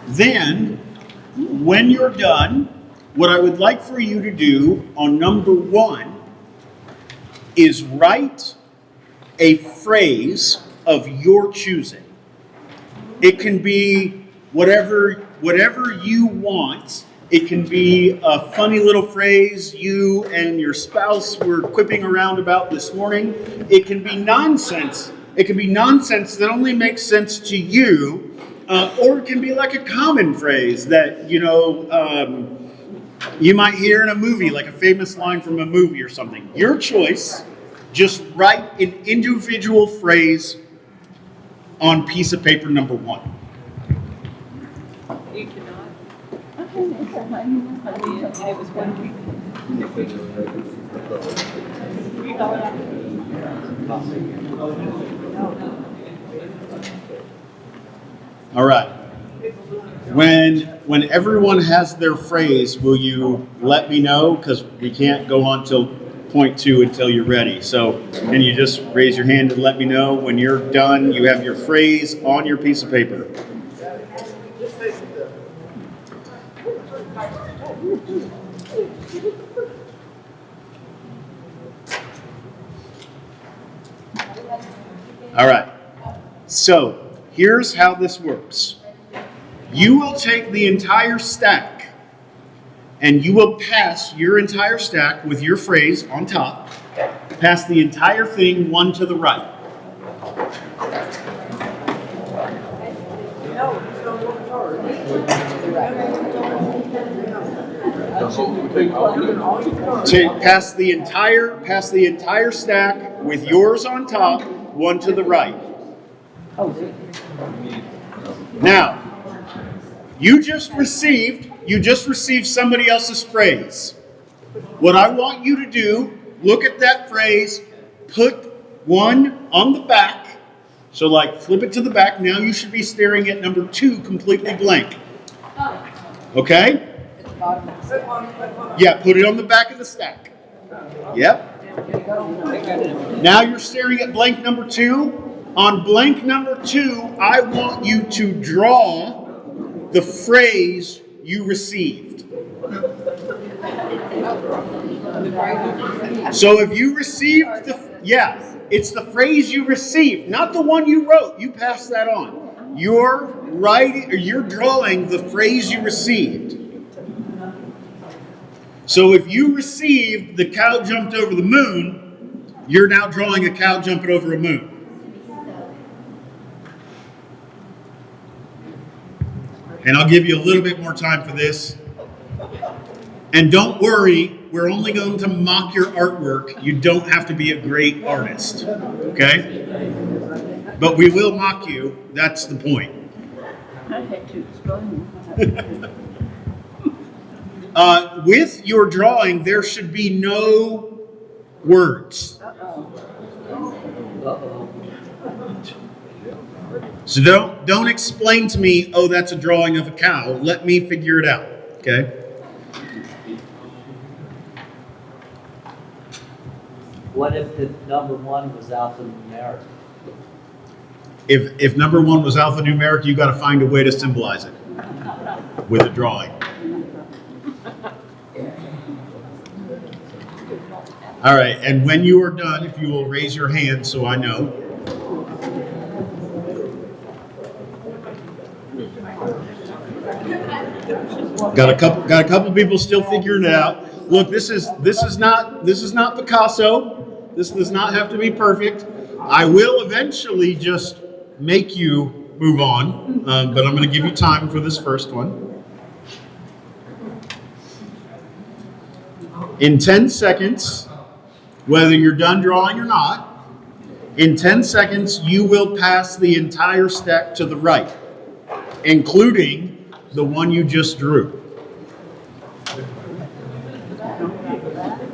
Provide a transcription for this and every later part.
Then, when you're done, what I would like for you to do on number 1 is write a phrase of your choosing. It can be whatever you want. It can be a funny little phrase you and your spouse were quipping around about this morning. It can be nonsense. It can be nonsense that only makes sense to you. Or it can be like a common phrase that, you might hear in a movie, like a famous line from a movie or something. Your choice. Just write an individual phrase on piece of paper number 1. You cannot. It was 1 week. All right. When everyone has their phrase, will you let me know? Because we can't go on till point 2 until you're ready. So can you just raise your hand and let me know when you're done? You have your phrase on your piece of paper. All right. So here's how this works. You will take the entire stack and you will pass your entire stack with your phrase on top. Pass the entire thing one to the right. Pass the entire stack with yours on top, one to the right. Now, you just received somebody else's phrase. What I want you to do, look at that phrase, put one on the back. So like flip it to the back. Now you should be staring at number 2 completely blank. Okay? Yeah, put it on the back of the stack. Yep. Now you're staring at blank number 2. On blank number 2, I want you to draw the phrase you received. So if you received it's the phrase you received, not the one you wrote. You pass that on. You're drawing the phrase you received. So if you received the cow jumped over the moon, you're now drawing a cow jumping over a moon. And I'll give you a little bit more time for this. And don't worry, we're only going to mock your artwork. You don't have to be a great artist, okay? But we will mock you. That's the point. I had to explain. With your drawing, there should be no words. So don't explain to me, oh, that's a drawing of a cow. Let me figure it out, okay? What if the number 1 was alphanumeric? If number 1 was alphanumeric, you got to find a way to symbolize it with a drawing. All right, and when you are done, if you will raise your hand so I know. Got a couple people still figuring it out. Look, this is not Picasso. This does not have to be perfect. I will eventually just make you move on, but I'm going to give you time for this first one. In 10 seconds, whether you're done drawing or not, in 10 seconds you will pass the entire stack to the right, including the one you just drew.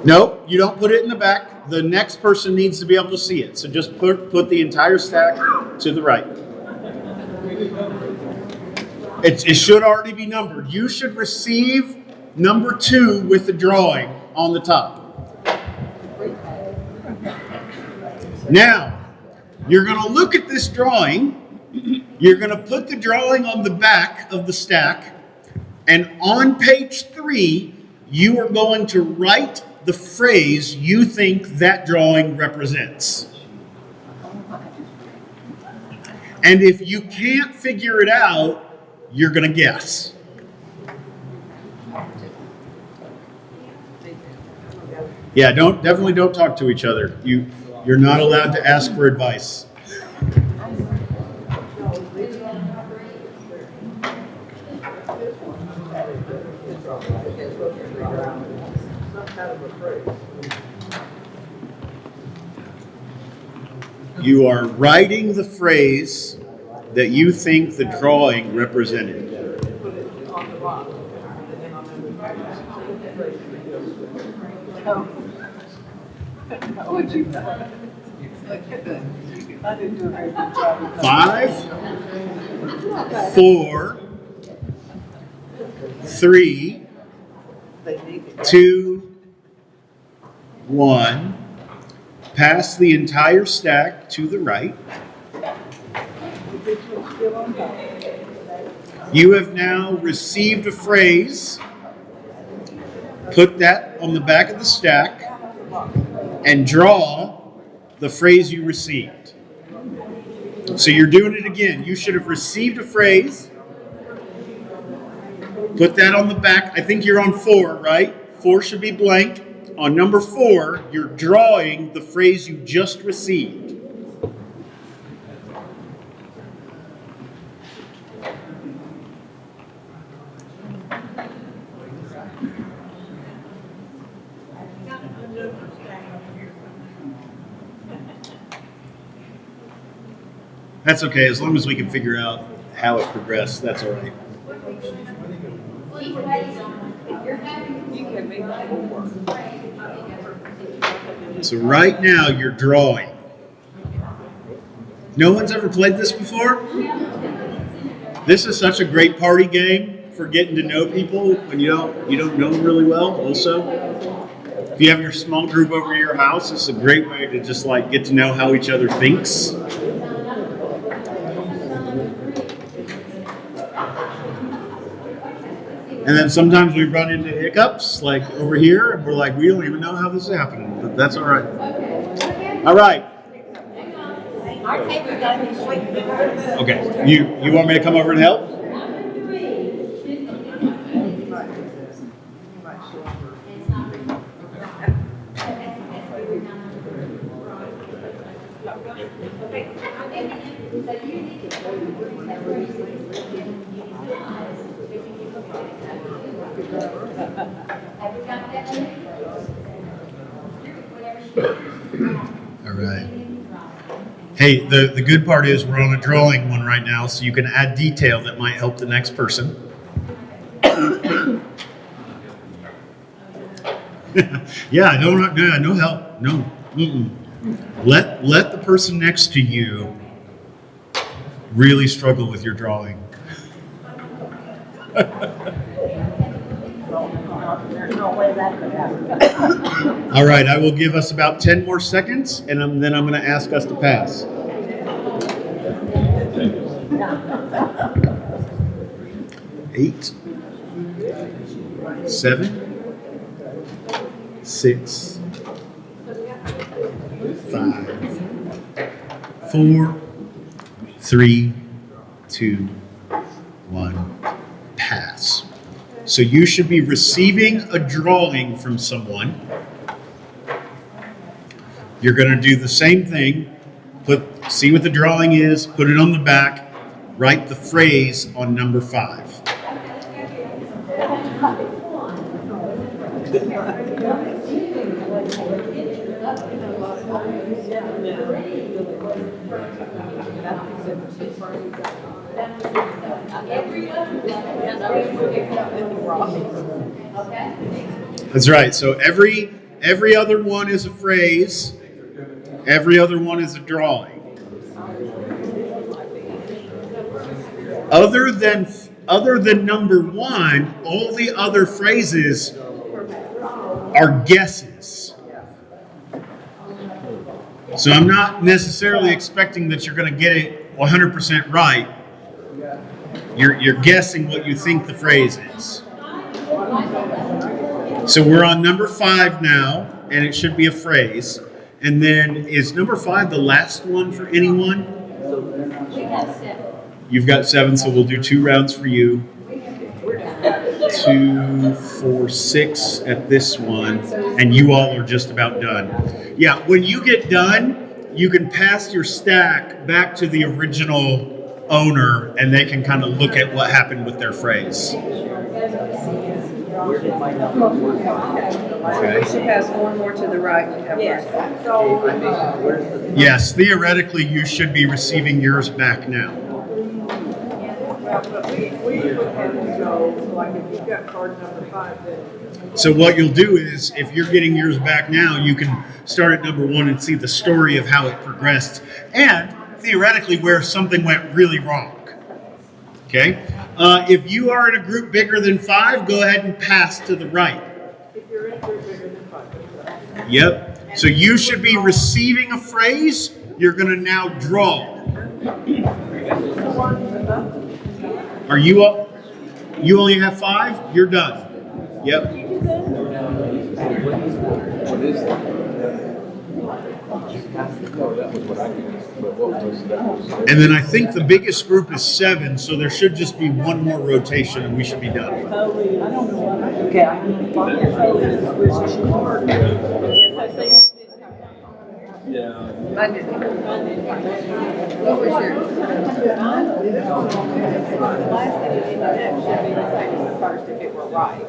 Nope, you don't put it in the back. The next person needs to be able to see it. So just put the entire stack to the right. It should already be numbered. You should receive number 2 with the drawing on the top. Now, you're going to look at this drawing. You're going to put the drawing on the back of the stack. And on page 3, you are going to write the phrase you think that drawing represents. And if you can't figure it out, you're going to guess. Yeah, definitely don't talk to each other. You're not allowed to ask for advice. You are writing the phrase that you think the drawing represented. Would you know? I didn't do a very good job. 5, 4, 3, 2, 1. Pass the entire stack to the right. You have now received a phrase. Put that on the back of the stack and draw the phrase you received. So you're doing it again. You should have received a phrase. Put that on the back. I think you're on 4, right? 4 should be blank. On number 4, you're drawing the phrase you just received. That's okay, as long as we can figure out how it progressed, that's all right. So right now you're drawing. No one's ever played this before? This is such a great party game for getting to know people when you don't know them really well. Also, if you have your small group over your house, it's a great way to just like get to know how each other thinks. And then sometimes we run into hiccups, like over here, and we're like, we don't even know how this is happening, but that's all right. All right. Okay, you want me to come over and help? All right. Hey, the good part is we're on a drawing one right now, so you can add detail that might help the next person. Yeah, no help. No. Mm-mm. Let the person next to you really struggle with your drawing. There's no way that could happen. All right, I will give us about 10 more seconds, and then I'm going to ask us to pass. 8, 7, 6, 5, 4, 3, 2, 1, pass. So you should be receiving a drawing from someone. You're going to do the same thing. See what the drawing is, put it on the back, write the phrase on number 5. That's right. So every other one is a phrase. Every other one is a drawing. Other than number 1, all the other phrases are guesses. So I'm not necessarily expecting that you're going to get it 100% right. You're guessing what you think the phrase is. So we're on number 5 now, and it should be a phrase. And then is number 5 the last one for anyone? We have 7. You've got 7, so we'll do 2 rounds for you. 2, 4, 6 at this one, and you all are just about done. Yeah, when you get done, you can pass your stack back to the original owner, and they can kind of look at what happened with their phrase. We should pass one more to the right and have Yes. Yes, theoretically, you should be receiving yours back now. But we would have to go, like if you've got card number 5, then. So what you'll do is, if you're getting yours back now, you can start at number 1 and see the story of how it progressed, and theoretically where something went really wrong. Okay? If you are in a group bigger than 5, go ahead and pass to the right. If you're in a group bigger than 5. Yep. So you should be receiving a phrase. You're going to now draw. Are you up? You only have 5? You're done. Yep. And then I think the biggest group is 7, so there should just be one more rotation and we should be done. Okay, I need to I did. What was yours? Last thing in the next should be the same as the first if it were right.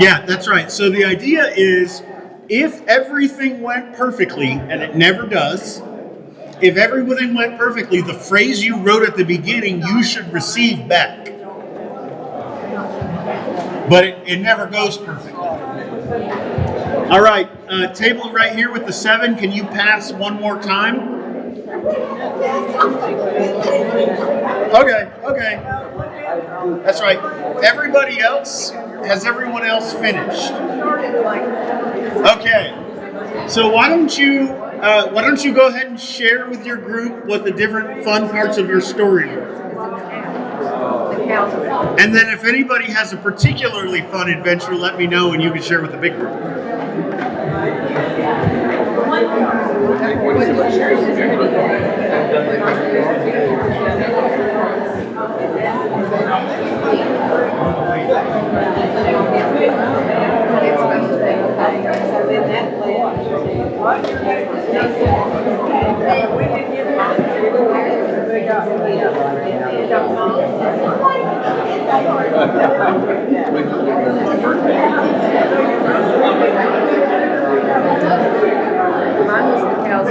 Yeah, that's right. So the idea is, if everything went perfectly, and it never does, if everything went perfectly, the phrase you wrote at the beginning, you should receive back. But it never goes perfectly. All right, table right here with the 7. Can you pass one more time? Okay. That's right. Everybody else, has everyone else finished? Okay. So why don't you go ahead and share with your group what the different fun parts of your story are? And then if anybody has a particularly fun adventure, let me know and you can share with the big group. Mine was the cows.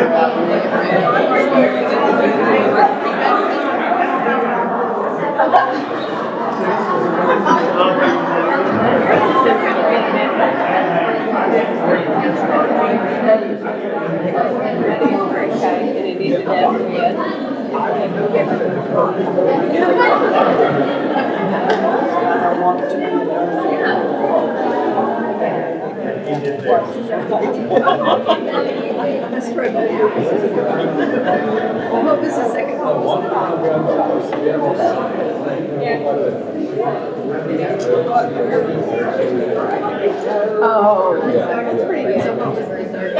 That's right. What was the second one? Oh, that's pretty easy. What was the third?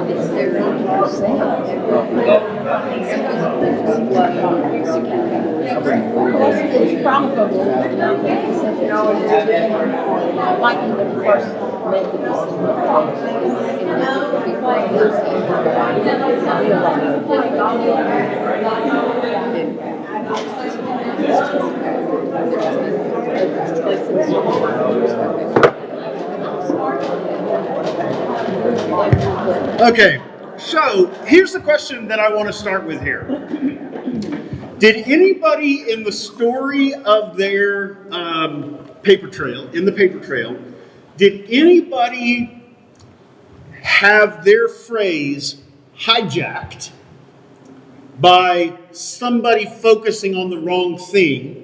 It's probably like in the first Okay, so here's the question that I want to start with here. Did anybody in the story of their paper trail, did anybody have their phrase hijacked by somebody focusing on the wrong thing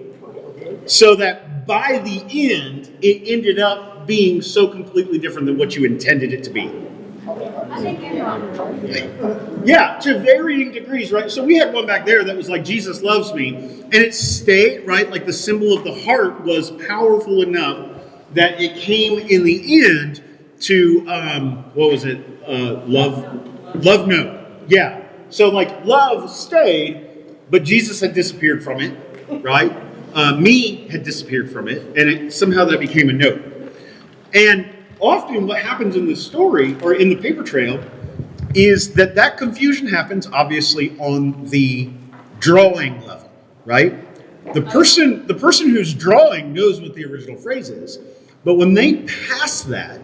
so that by the end it ended up being so completely different than what you intended it to be? Yeah, to varying degrees, right? So we had one back there that was like, Jesus loves me. And it stayed, right? Like the symbol of the heart was powerful enough that it came in the end to, what was it? Love no. Yeah. So like love stayed, but Jesus had disappeared from it, right? Me had disappeared from it. And somehow that became a no. And often what happens in the story or in the paper trail is that confusion happens obviously on the drawing level, right? The person who's drawing knows what the original phrase is, but when they pass that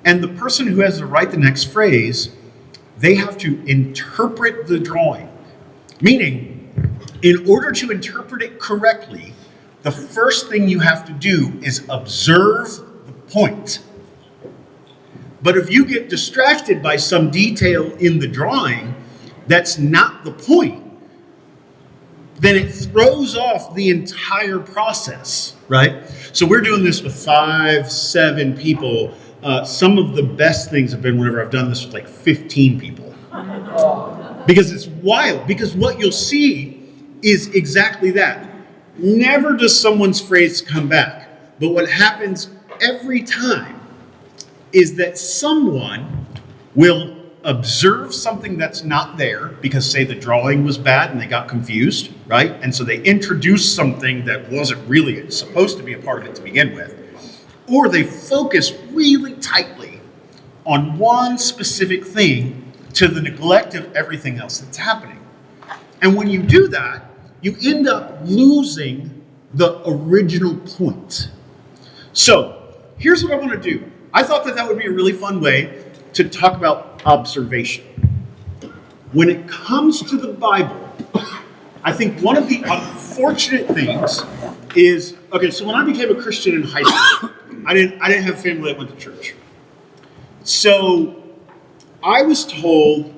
and the person who has to write the next phrase, they have to interpret the drawing. Meaning, in order to interpret it correctly, the first thing you have to do is observe the point. But if you get distracted by some detail in the drawing that's not the point, then it throws off the entire process, right? So we're doing this with 5, 7 people. Some of the best things have been whenever I've done this with like 15 people. Because it's wild. Because what you'll see is exactly that. Never does someone's phrase come back. But what happens every time is that someone will observe something that's not there because, say, the drawing was bad and they got confused, right? And so they introduced something that wasn't really supposed to be a part of it to begin with. Or they focus really tightly on one specific thing to the neglect of everything else that's happening. And when you do that, you end up losing the original point. So here's what I want to do. I thought that would be a really fun way to talk about observation. When it comes to the Bible, I think one of the unfortunate things is, okay, so when I became a Christian in high school, I didn't have family that went to church. So I was told,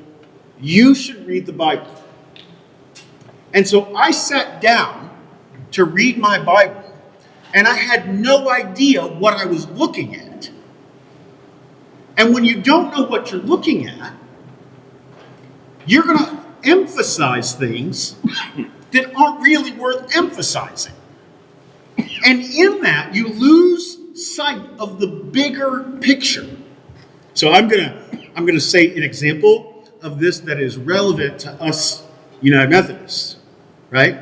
you should read the Bible. And so I sat down to read my Bible, and I had no idea what I was looking at. And when you don't know what you're looking at, you're going to emphasize things that aren't really worth emphasizing. And in that, you lose sight of the bigger picture. So I'm gonna say an example of this that is relevant to us United Methodists, right?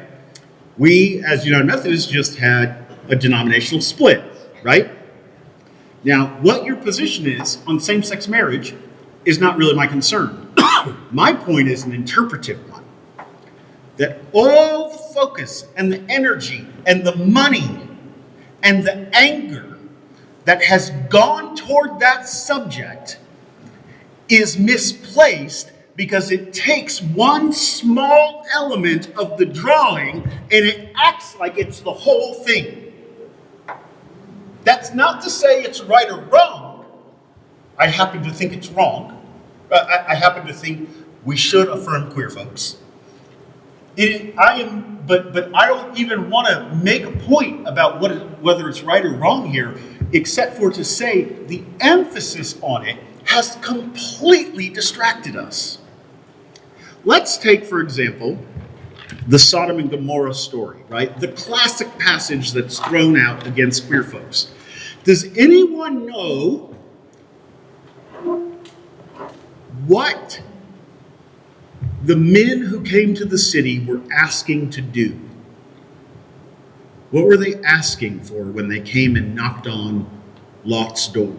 We, as United Methodists, just had a denominational split, right? Now, what your position is on same-sex marriage is not really my concern. My point is an interpretive one. That all the focus and the energy and the money and the anger that has gone toward that subject is misplaced because it takes one small element of the drawing and it acts like it's the whole thing. That's not to say it's right or wrong. I happen to think it's wrong. I happen to think we should affirm queer folks. But I don't even want to make a point about whether it's right or wrong here, except for to say the emphasis on it has completely distracted us. Let's take, for example, the Sodom and Gomorrah story, right? The classic passage that's thrown out against queer folks. Does anyone know what the men who came to the city were asking to do. What were they asking for when they came and knocked on Lot's door?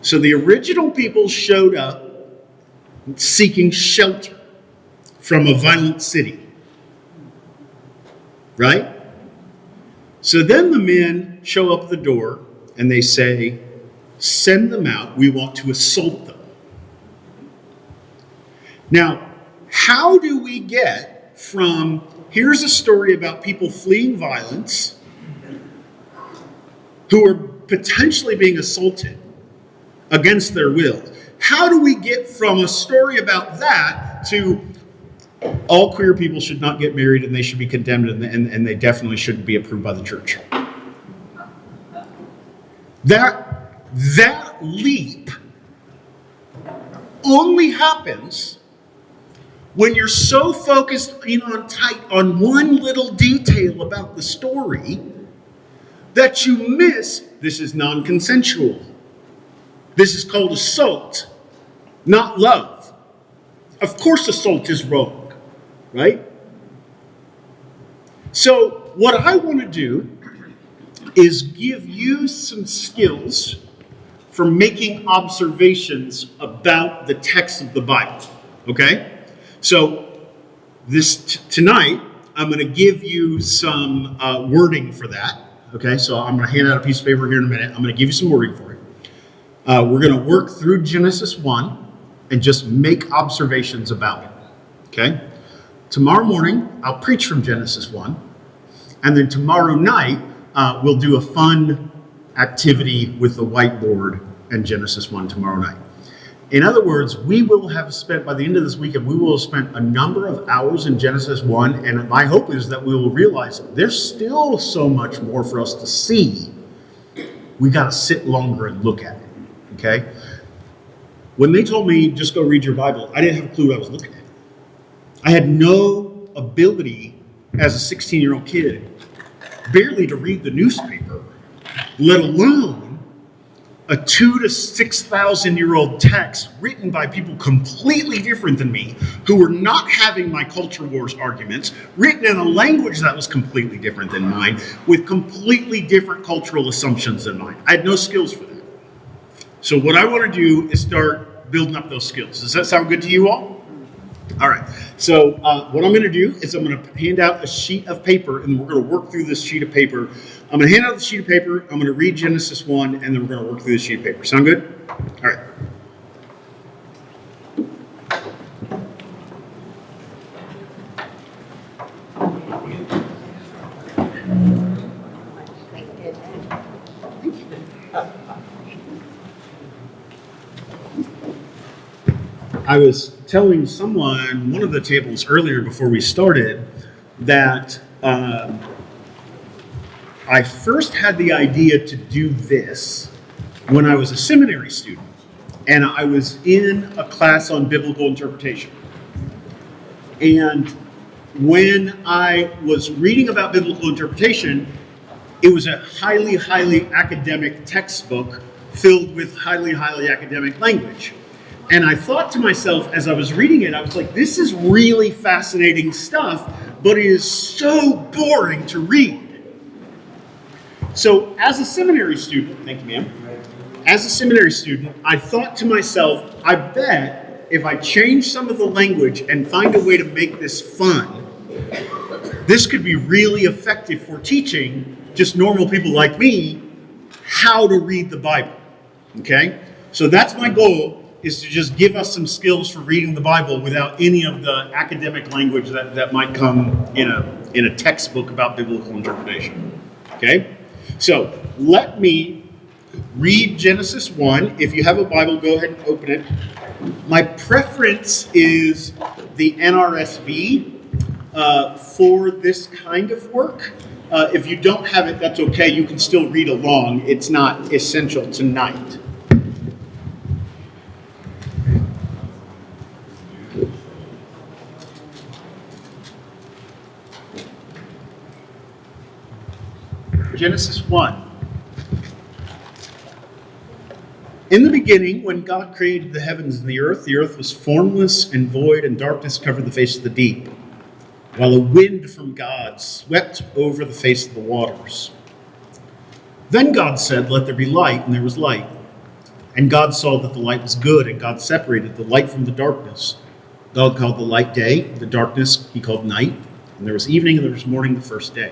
So the original people showed up seeking shelter from a violent city. Right? So then the men show up at the door and they say, send them out. We want to assault them. Now, how do we get from, here's a story about people fleeing violence who are potentially being assaulted against their will. How do we get from a story about that to all queer people should not get married and they should be condemned and they definitely shouldn't be approved by the church? That leap only happens when you're so focused in on one little detail about the story that you miss this is non-consensual. This is called assault, not love. Of course assault is wrong, right? So what I want to do is give you some skills for making observations about the text of the Bible, okay? So tonight, I'm going to give you some wording for that, okay? So I'm going to hand out a piece of paper here in a minute. I'm going to give you some wording for it. We're going to work through Genesis 1 and just make observations about it, okay? Tomorrow morning, I'll preach from Genesis 1. And then tomorrow night, we'll do a fun activity with the whiteboard and Genesis 1 tomorrow night. In other words, we will have spent, by the end of this weekend, we will have spent a number of hours in Genesis 1. And my hope is that we will realize there's still so much more for us to see. We got to sit longer and look at it. Okay? When they told me, just go read your Bible, I didn't have a clue what I was looking at. I had no ability as a 16-year-old kid, barely to read the newspaper, let alone a 2,000 to 6,000-year-old text written by people completely different than me, who were not having my culture wars arguments, written in a language that was completely different than mine, with completely different cultural assumptions than mine. I had no skills for that. So what I want to do is start building up those skills. Does that sound good to you all? All right. So what I'm going to do is I'm going to hand out a sheet of paper, and we're going to work through this sheet of paper. I'm going to hand out the sheet of paper. I'm going to read Genesis 1, and then we're going to work through this sheet of paper. Sound good? All right. I was telling someone, one of the tables earlier before we started, that I first had the idea to do this when I was a seminary student, and I was in a class on biblical interpretation. And when I was reading about biblical interpretation, it was a highly, highly academic textbook filled with highly, highly academic language. And I thought to myself, as I was reading it, I was like, this is really fascinating stuff, but it is so boring to read. So as a seminary student, thank you, ma'am. As a seminary student, I thought to myself, I bet if I change some of the language and find a way to make this fun, this could be really effective for teaching just normal people like me how to read the Bible, okay? So that's my goal, is to just give us some skills for reading the Bible without any of the academic language that might come in a textbook about biblical interpretation. Okay? So let me read Genesis 1. If you have a Bible, go ahead and open it. My preference is the NRSV for this kind of work. If you don't have it, that's okay. You can still read along. It's not essential tonight. Genesis 1. In the beginning, when God created the heavens and the earth was formless and void, and darkness covered the face of the deep, while a wind from God swept over the face of the waters. Then God said, "Let there be light," and there was light. And God saw that the light was good, and God separated the light from the darkness. God called the light day, the darkness he called night, and there was evening and there was morning the first day.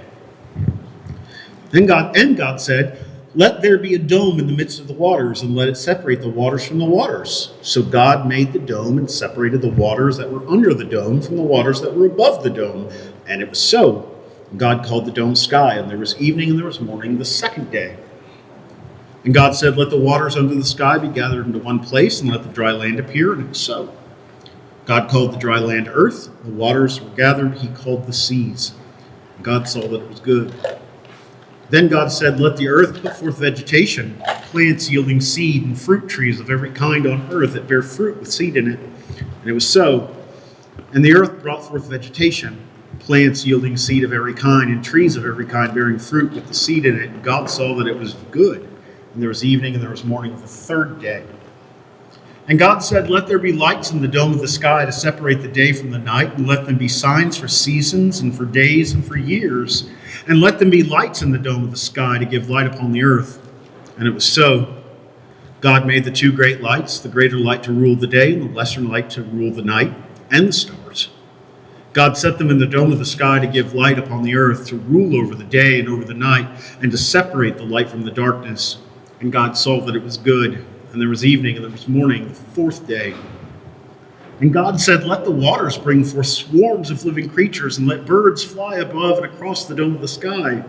Then God said, "Let there be a dome in the midst of the waters, and let it separate the waters from the waters." So God made the dome and separated the waters that were under the dome from the waters that were above the dome. And it was so. God called the dome sky, and there was evening and there was morning the second day. And God said, "Let the waters under the sky be gathered into one place, and let the dry land appear," and it was so. God called the dry land earth. The waters were gathered, he called the seas. And God saw that it was good. Then God said, "Let the earth put forth vegetation, plants yielding seed, and fruit trees of every kind on earth that bear fruit with seed in it." And it was so. And the earth brought forth vegetation, plants yielding seed of every kind, and trees of every kind bearing fruit with the seed in it. And God saw that it was good. And there was evening and there was morning the third day. And God said, "Let there be lights in the dome of the sky to separate the day from the night, and let them be signs for seasons and for days and for years. And let them be lights in the dome of the sky to give light upon the earth." And it was so. God made the two great lights, the greater light to rule the day and the lesser light to rule the night, and the stars. God set them in the dome of the sky to give light upon the earth, to rule over the day and over the night, and to separate the light from the darkness. And God saw that it was good. And there was evening and there was morning, the fourth day. And God said, "Let the waters bring forth swarms of living creatures, and let birds fly above and across the dome of the sky."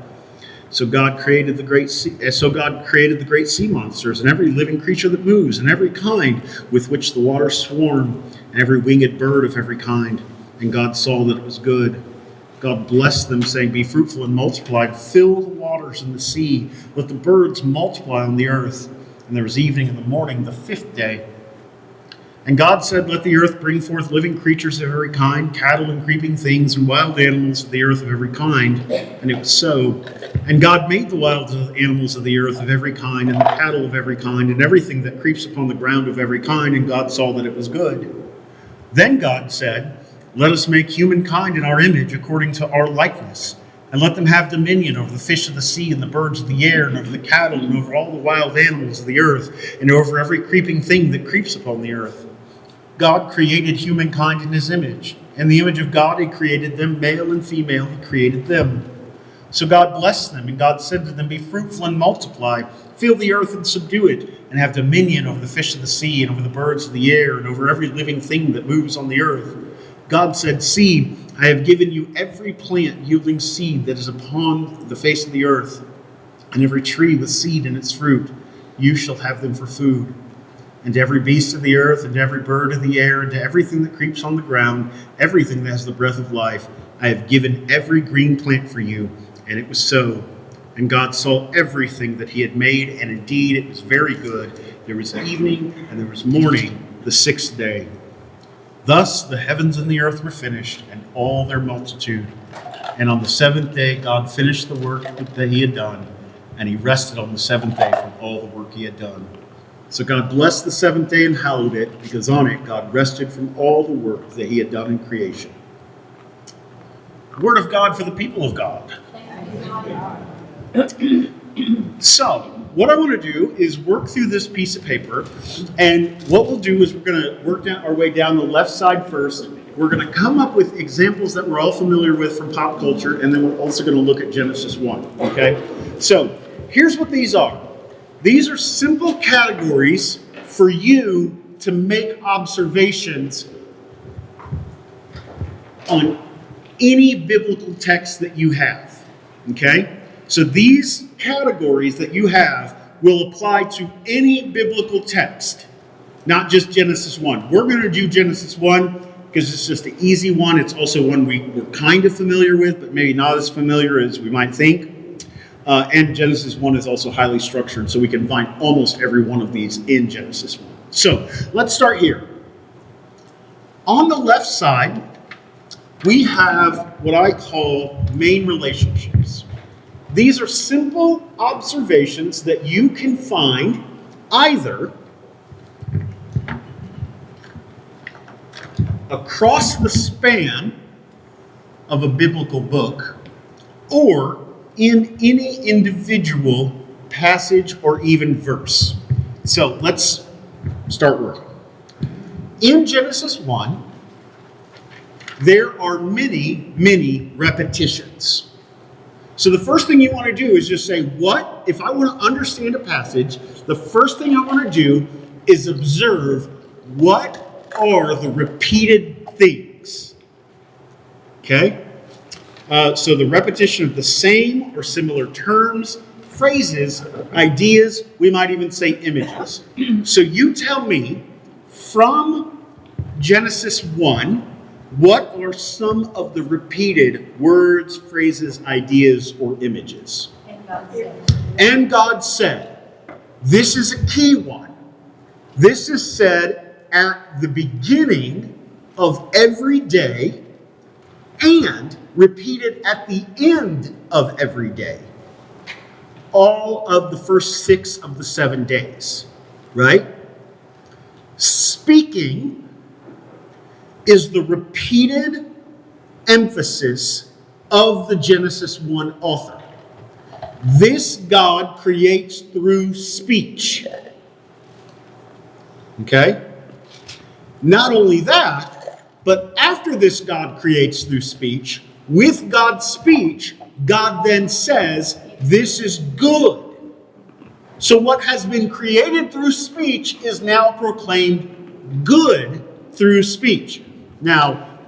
So God created the great sea monsters, and every living creature that moves, and every kind with which the waters swarm, and every winged bird of every kind. And God saw that it was good. God blessed them, saying, "Be fruitful and multiply, and fill the waters and the sea. Let the birds multiply on the earth." And there was evening and the morning, the fifth day. And God said, "Let the earth bring forth living creatures of every kind, cattle and creeping things, and wild animals of the earth of every kind." And it was so. And God made the wild animals of the earth of every kind, and the cattle of every kind, and everything that creeps upon the ground of every kind. And God saw that it was good. Then God said, "Let us make humankind in our image, according to our likeness. And let them have dominion over the fish of the sea and the birds of the air and over the cattle and over all the wild animals of the earth and over every creeping thing that creeps upon the earth." God created humankind in his image. In the image of God he created them, male and female he created them. So God blessed them, and God said to them, "Be fruitful and multiply, fill the earth and subdue it, and have dominion over the fish of the sea and over the birds of the air and over every living thing that moves on the earth." God said, "See, I have given you every plant yielding seed that is upon the face of the earth, and every tree with seed in its fruit. You shall have them for food. And to every beast of the earth, and to every bird of the air, and to everything that creeps on the ground, everything that has the breath of life, I have given every green plant for you." And it was so. And God saw everything that he had made, and indeed it was very good. There was evening and there was morning, the sixth day. Thus the heavens and the earth were finished, and all their multitude. And on the seventh day God finished the work that he had done, and he rested on the seventh day from all the work he had done. So God blessed the seventh day and hallowed it, because on it God rested from all the work that he had done in creation. Word of God for the people of God. So, what I want to do is work through this piece of paper, and what we'll do is we're going to work our way down the left side first. We're going to come up with examples that we're all familiar with from pop culture, and then we're also going to look at Genesis 1, okay? So, here's what these are. These are simple categories for you to make observations on any biblical text that you have, okay? So these categories that you have will apply to any biblical text, not just Genesis 1. We're going to do Genesis 1 because it's just an easy one. It's also one we're kind of familiar with, but maybe not as familiar as we might think. And Genesis 1 is also highly structured, so we can find almost every one of these in Genesis 1. So let's start here. On the left side, we have what I call main relationships. These are simple observations that you can find either across the span of a biblical book or in any individual passage or even verse. So let's start working. In Genesis 1, there are many, many repetitions. So the first thing you want to do is just say, what? If I want to understand a passage, the first thing I want to do is observe what are the repeated things. Okay? So the repetition of the same or similar terms, phrases, ideas, we might even say images. So you tell me, from Genesis 1, what are some of the repeated words, phrases, ideas, or images? And God said. And God said. This is a key one. This is said at the beginning of every day and repeated at the end of every day. All of the first 6 of the 7 days, right? Speaking is the repeated emphasis of the Genesis 1 author. This God creates through speech. Okay? Not only that, but after this God creates through speech, with God's speech, God then says, this is good. So what has been created through speech is now proclaimed good through speech. Now,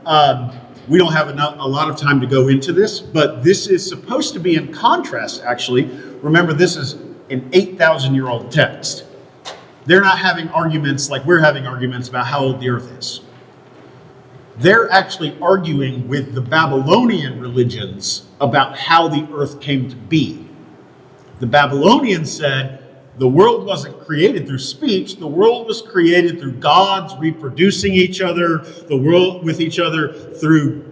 we don't have a lot of time to go into this, but this is supposed to be in contrast, actually. Remember, this is an 8,000-year-old text. They're not having arguments like we're having arguments about how old the earth is. They're actually arguing with the Babylonian religions about how the earth came to be. The Babylonians said the world wasn't created through speech. The world was created through gods reproducing each other, the world with each other, through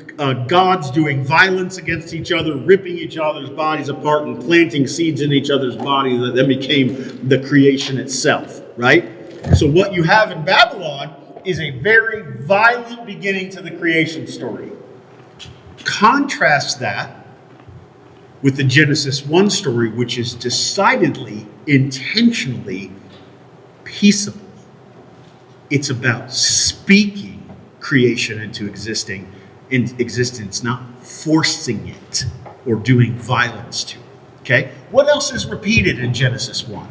gods doing violence against each other, ripping each other's bodies apart and planting seeds in each other's bodies that then became the creation itself, right? So what you have in Babylon is a very violent beginning to the creation story. Contrast that with the Genesis 1 story, which is decidedly, intentionally peaceable. It's about speaking creation into existence, not forcing it or doing violence to it. Okay? What else is repeated in Genesis 1?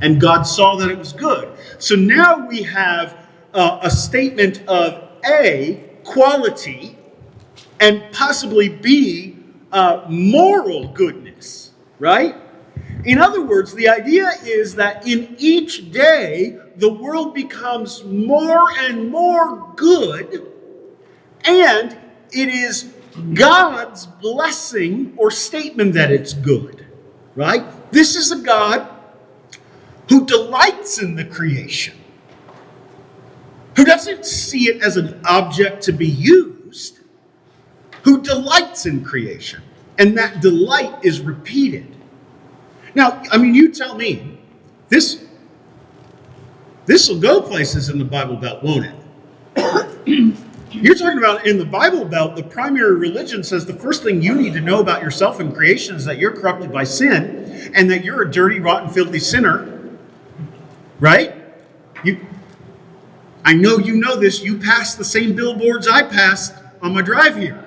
And God saw that it was good. So now we have a statement of A, quality, and possibly B, moral goodness, right? In other words, the idea is that in each day, the world becomes more and more good, and it is God's blessing or statement that it's good, right? This is a God who delights in the creation, who doesn't see it as an object to be used, who delights in creation. And that delight is repeated. Now, I mean, you tell me, this will go places in the Bible Belt, won't it? You're talking about in the Bible Belt, the primary religion says the first thing you need to know about yourself in creation is that you're corrupted by sin and that you're a dirty, rotten, filthy sinner. Right? I know you know this. You passed the same billboards I passed on my drive here.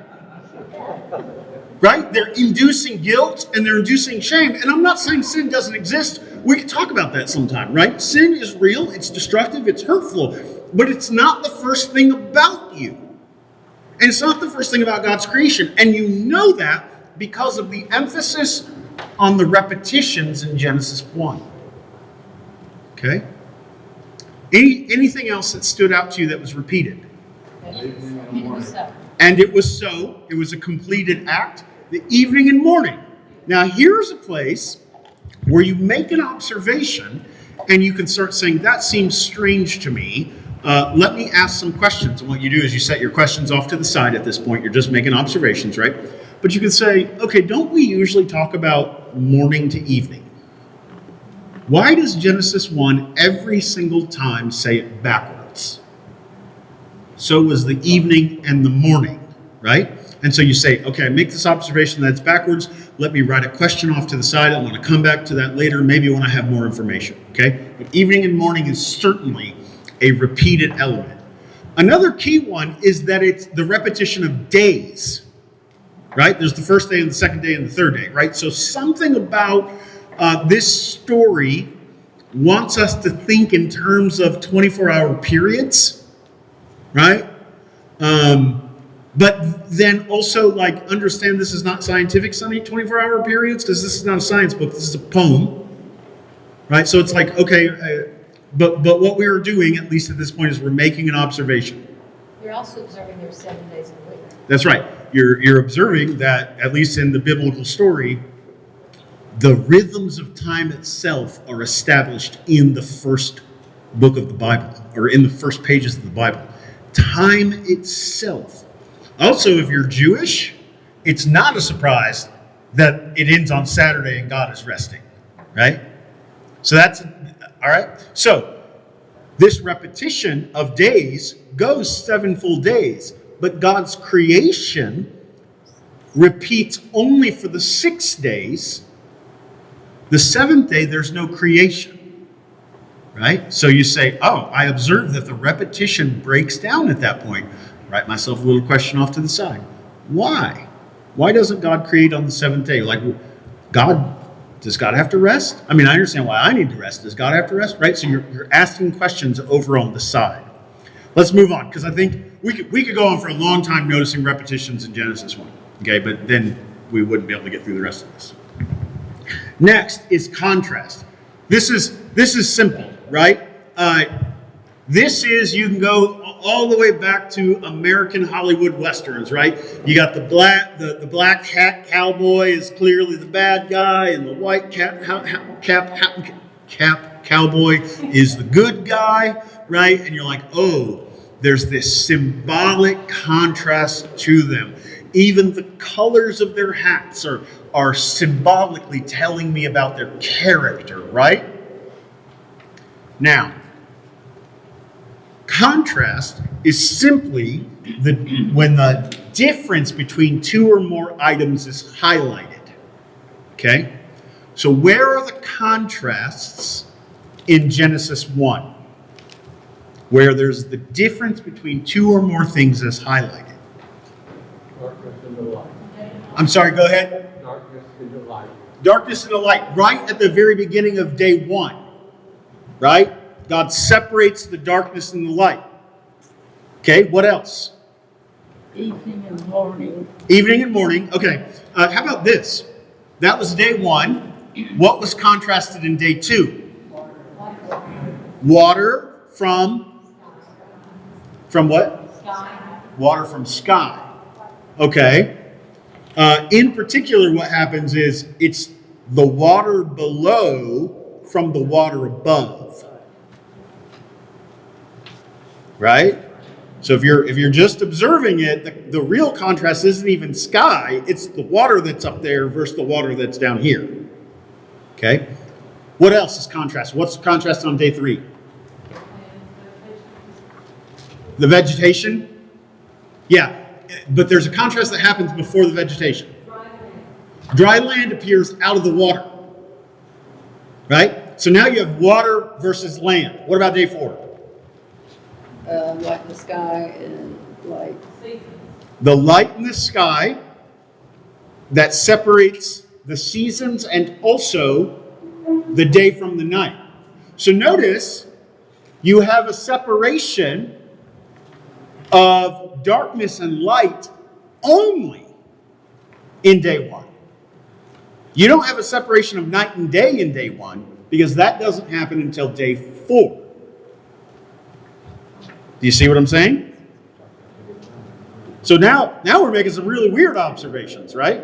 Right? They're inducing guilt and they're inducing shame. And I'm not saying sin doesn't exist. We can talk about that sometime, right? Sin is real, it's destructive, it's hurtful, but it's not the first thing about you. And it's not the first thing about God's creation. And you know that because of the emphasis on the repetitions in Genesis 1. Okay? Anything else that stood out to you that was repeated? And it was so. It was a completed act, the evening and morning. Now, here's a place where you make an observation and you can start saying, that seems strange to me. Let me ask some questions. And what you do is you set your questions off to the side at this point. You're just making observations, right? But you can say, okay, don't we usually talk about morning to evening? Why does Genesis 1 every single time say it backwards? so was the evening and the morning, right? And so you say, okay, I make this observation that's backwards. Let me write a question off to the side. I want to come back to that later, maybe when I have more information, okay? But evening and morning is certainly a repeated element. Another key one is that it's the repetition of days, right? There's the first day and the second day and the third day, right? So something about this story wants us to think in terms of 24-hour periods, right? But then also like understand this is not scientific 24-hour periods, because this is not a science book, this is a poem, right? So it's like, okay, but what we are doing, at least at this point, is we're making an observation. You're also observing there's 7 days a week. That's right. You're observing that, at least in the biblical story, the rhythms of time itself are established in the first book of the Bible, or in the first pages of the Bible. Time itself. Also, if you're Jewish, it's not a surprise that it ends on Saturday and God is resting, right? So that's, all right? So, this repetition of days goes 7 full days, but God's creation repeats only for the 6 days. The 7th day, there's no creation, right? So you say, oh, I observe that the repetition breaks down at that point. Write myself a little question off to the side. Why? Why doesn't God create on the 7th day? Like, does God have to rest? I mean, I understand why I need to rest. Does God have to rest? Right? So you're asking questions over on the side. Let's move on, because I think we could go on for a long time noticing repetitions in Genesis 1. Okay, but then we wouldn't be able to get through the rest of this. Next is contrast. This is simple, right? This is, you can go all the way back to American Hollywood Westerns, right? You got the black hat cowboy is clearly the bad guy, and the white cap cowboy is the good guy, right? And you're like, oh, there's this symbolic contrast to them. Even the colors of their hats are symbolically telling me about their character, right? Now, contrast is simply when the difference between 2 or more items is highlighted. Okay? So where are the contrasts in Genesis 1? Where there's the difference between 2 or more things is highlighted. Darkness and the light. I'm sorry, go ahead. Darkness and the light. Darkness and the light, right at the very beginning of day 1. Right? God separates the darkness and the light. Okay, what else? Evening and morning. Evening and morning. Okay, how about this? That was day 1. What was contrasted in day 2? Water from what? Sky. Water from sky. Okay. In particular, what happens is it's the water below from the water above. Right? So if you're just observing it, the real contrast isn't even sky, it's the water that's up there versus the water that's down here. Okay? What else is contrast? What's the contrast on day 3? The vegetation? Yeah, but there's a contrast that happens before the vegetation. Dry land appears out of the water. Right? So now you have water versus land. What about day 4? Light in the sky and light. The light in the sky that separates the seasons and also the day from the night. So notice you have a separation of darkness and light only in day 1. You don't have a separation of night and day in day 1 because that doesn't happen until day 4. Do you see what I'm saying? So now we're making some really weird observations, right?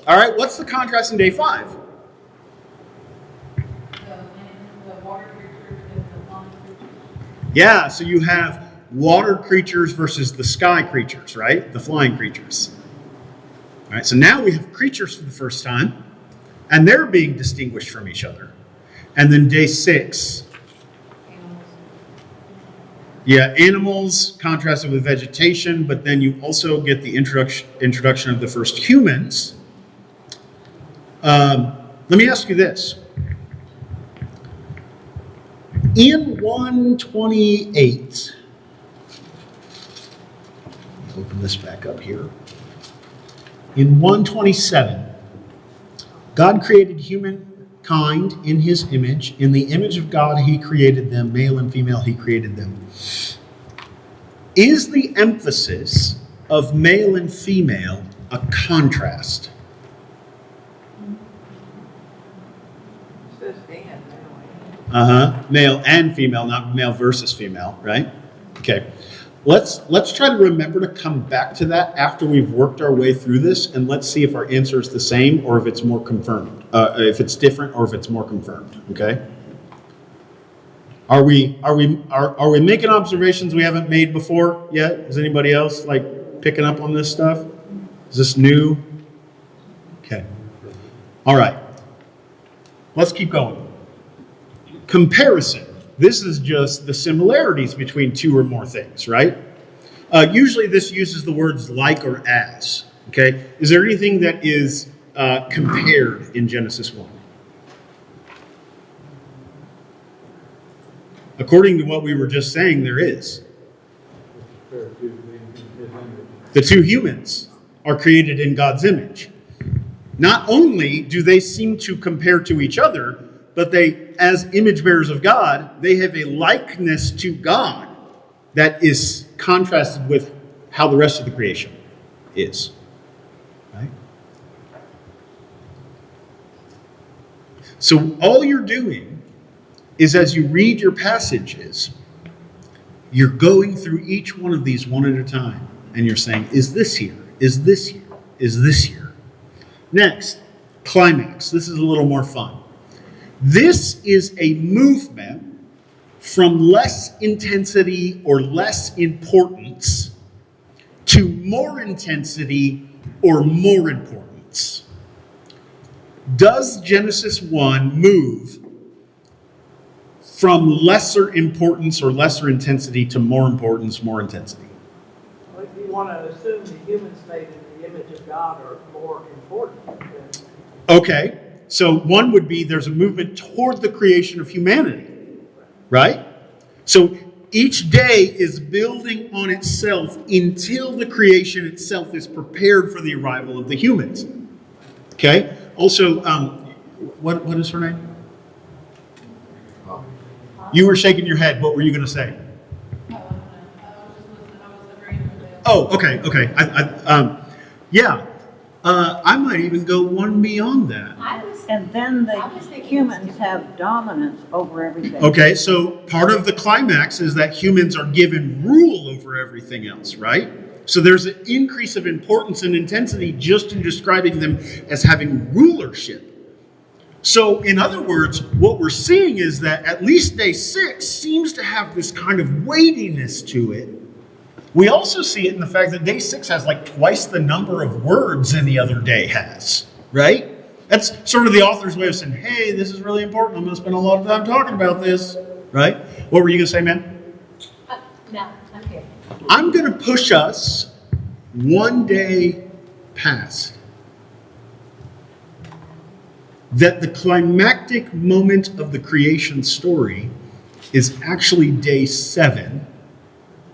All right, what's the contrast in day 5? The water creatures and the land creatures. Yeah, so you have water creatures versus the sky creatures, right? The flying creatures. All right, so now we have creatures for the first time, and they're being distinguished from each other. And then day 6, Yeah, animals contrasted with vegetation, but then you also get the introduction of the first humans. Let me ask you this. In 128, open this back up here. In 127, God created humankind in his image. In the image of God, he created them. Male and female, he created them. Is the emphasis of male and female a contrast? It says and, anyway. Male and female, not male versus female, right? Okay. Let's try to remember to come back to that after we've worked our way through this, and let's see if our answer is the same or if it's more confirmed. If it's different or if it's more confirmed. Okay. Are we making observations we haven't made before yet? Is anybody else like picking up on this stuff? Is this new? Okay. All right. Let's keep going. Comparison. This is just the similarities between two or more things, right? Usually this uses the words like or as, okay? Is there anything that is compared in Genesis 1? According to what we were just saying, there is. The two humans are created in God's image. Not only do they seem to compare to each other, but they, as image bearers of God, they have a likeness to God that is contrasted with how the rest of the creation is. Right? So all you're doing is as you read your passages, you're going through each one of these one at a time, and you're saying, is this here? Is this here? Is this here? Next, climax. This is a little more fun. This is a movement from less intensity or less importance to more intensity or more importance. Does Genesis 1 move from lesser importance or lesser intensity to more importance, more intensity? Well, if you want to assume the humans made in the image of God are more important than Okay, so one would be there's a movement toward the creation of humanity, right? So each day is building on itself until the creation itself is prepared for the arrival of the humans. Okay, also, what is her name? You were shaking your head. What were you going to say? Oh, okay. Yeah. I might even go one beyond that. And then the humans have dominance over everything. Okay, so part of the climax is that humans are given rule over everything else, right? So there's an increase of importance and intensity just in describing them as having rulership. So, in other words, what we're seeing is that at least day 6 seems to have this kind of weightiness to it. We also see it in the fact that day 6 has like twice the number of words any other day has, right? That's sort of the author's way of saying, hey, this is really important. I'm going to spend a lot of time talking about this, right? What were you going to say, man? No, I'm here. I'm going to push us one day past that the climactic moment of the creation story is actually day 7,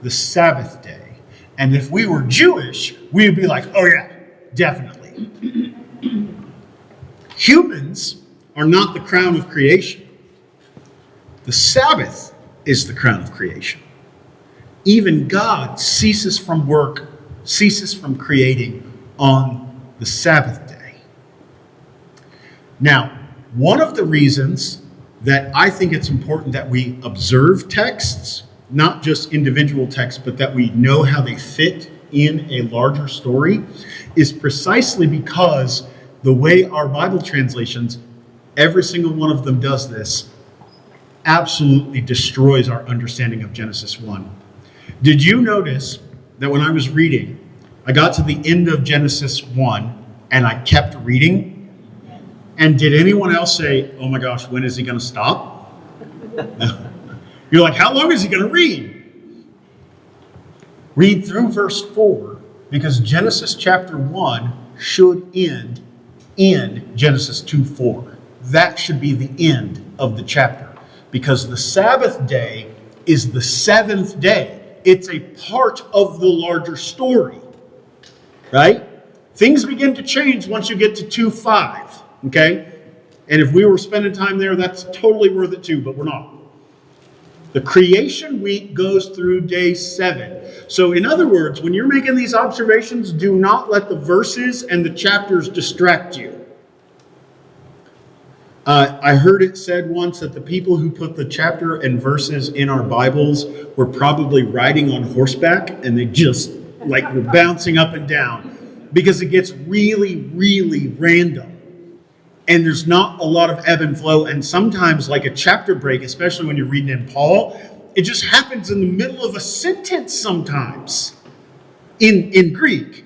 the Sabbath day. And if we were Jewish, we would be like, oh yeah, definitely. Humans are not the crown of creation. The Sabbath is the crown of creation. Even God ceases from work, ceases from creating on the Sabbath day. Now, one of the reasons that I think it's important that we observe texts, not just individual texts, but that we know how they fit in a larger story, is precisely because the way our Bible translations, every single one of them does this, absolutely destroys our understanding of Genesis 1. Did you notice that when I was reading, I got to the end of Genesis 1 and I kept reading? And did anyone else say, oh my gosh, when is he going to stop? You're like, how long is he going to read? Read through verse 4, because Genesis chapter 1 should end in Genesis 2:4. That should be the end of the chapter, because the Sabbath day is the seventh day. It's a part of the larger story, right? Things begin to change once you get to 2:5, okay? And if we were spending time there, that's totally worth it too, but we're not. The creation week goes through day 7. So in other words, when you're making these observations, do not let the verses and the chapters distract you. I heard it said once that the people who put the chapter and verses in our Bibles were probably riding on horseback, and they just like were bouncing up and down, because it gets really, really random. And there's not a lot of ebb and flow. And sometimes, like a chapter break, especially when you're reading in Paul, it just happens in the middle of a sentence sometimes in Greek.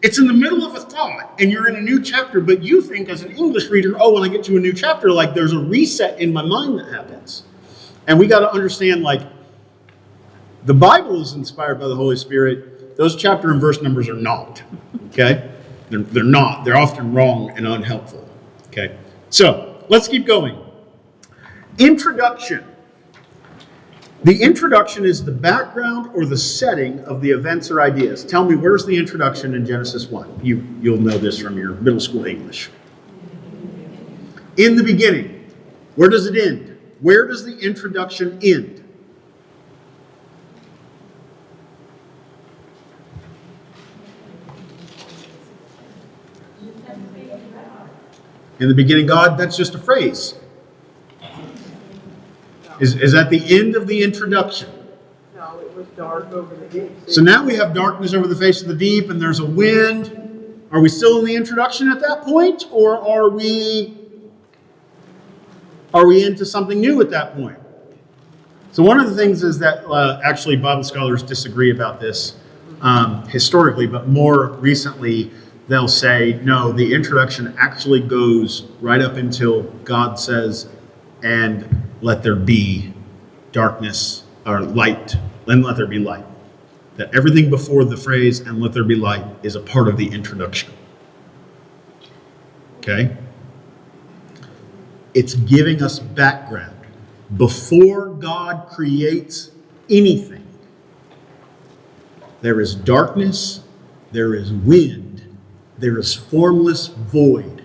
It's in the middle of a thought, and you're in a new chapter, but you think as an English reader, oh, when I get to a new chapter, like there's a reset in my mind that happens. And we got to understand, like, the Bible is inspired by the Holy Spirit. Those chapter and verse numbers are not, okay? They're not. They're often wrong and unhelpful. Okay, so let's keep going. Introduction. The introduction is the background or the setting of the events or ideas. Tell me, where's the introduction in Genesis 1? You'll know this from your middle school English. In the beginning. Where does it end? Where does the introduction end? In the beginning, God, that's just a phrase. Is that the end of the introduction? No, it was dark over the deep sea. So now we have darkness over the face of the deep, and there's a wind. Are we still in the introduction at that point, or are we into something new at that point? So one of the things is that actually Bible scholars disagree about this historically, but more recently they'll say, no, the introduction actually goes right up until God says, and let there be darkness, or light, and let there be light. That everything before the phrase, and let there be light, is a part of the introduction. Okay? It's giving us background. Before God creates anything, there is darkness, there is wind, there is formless void.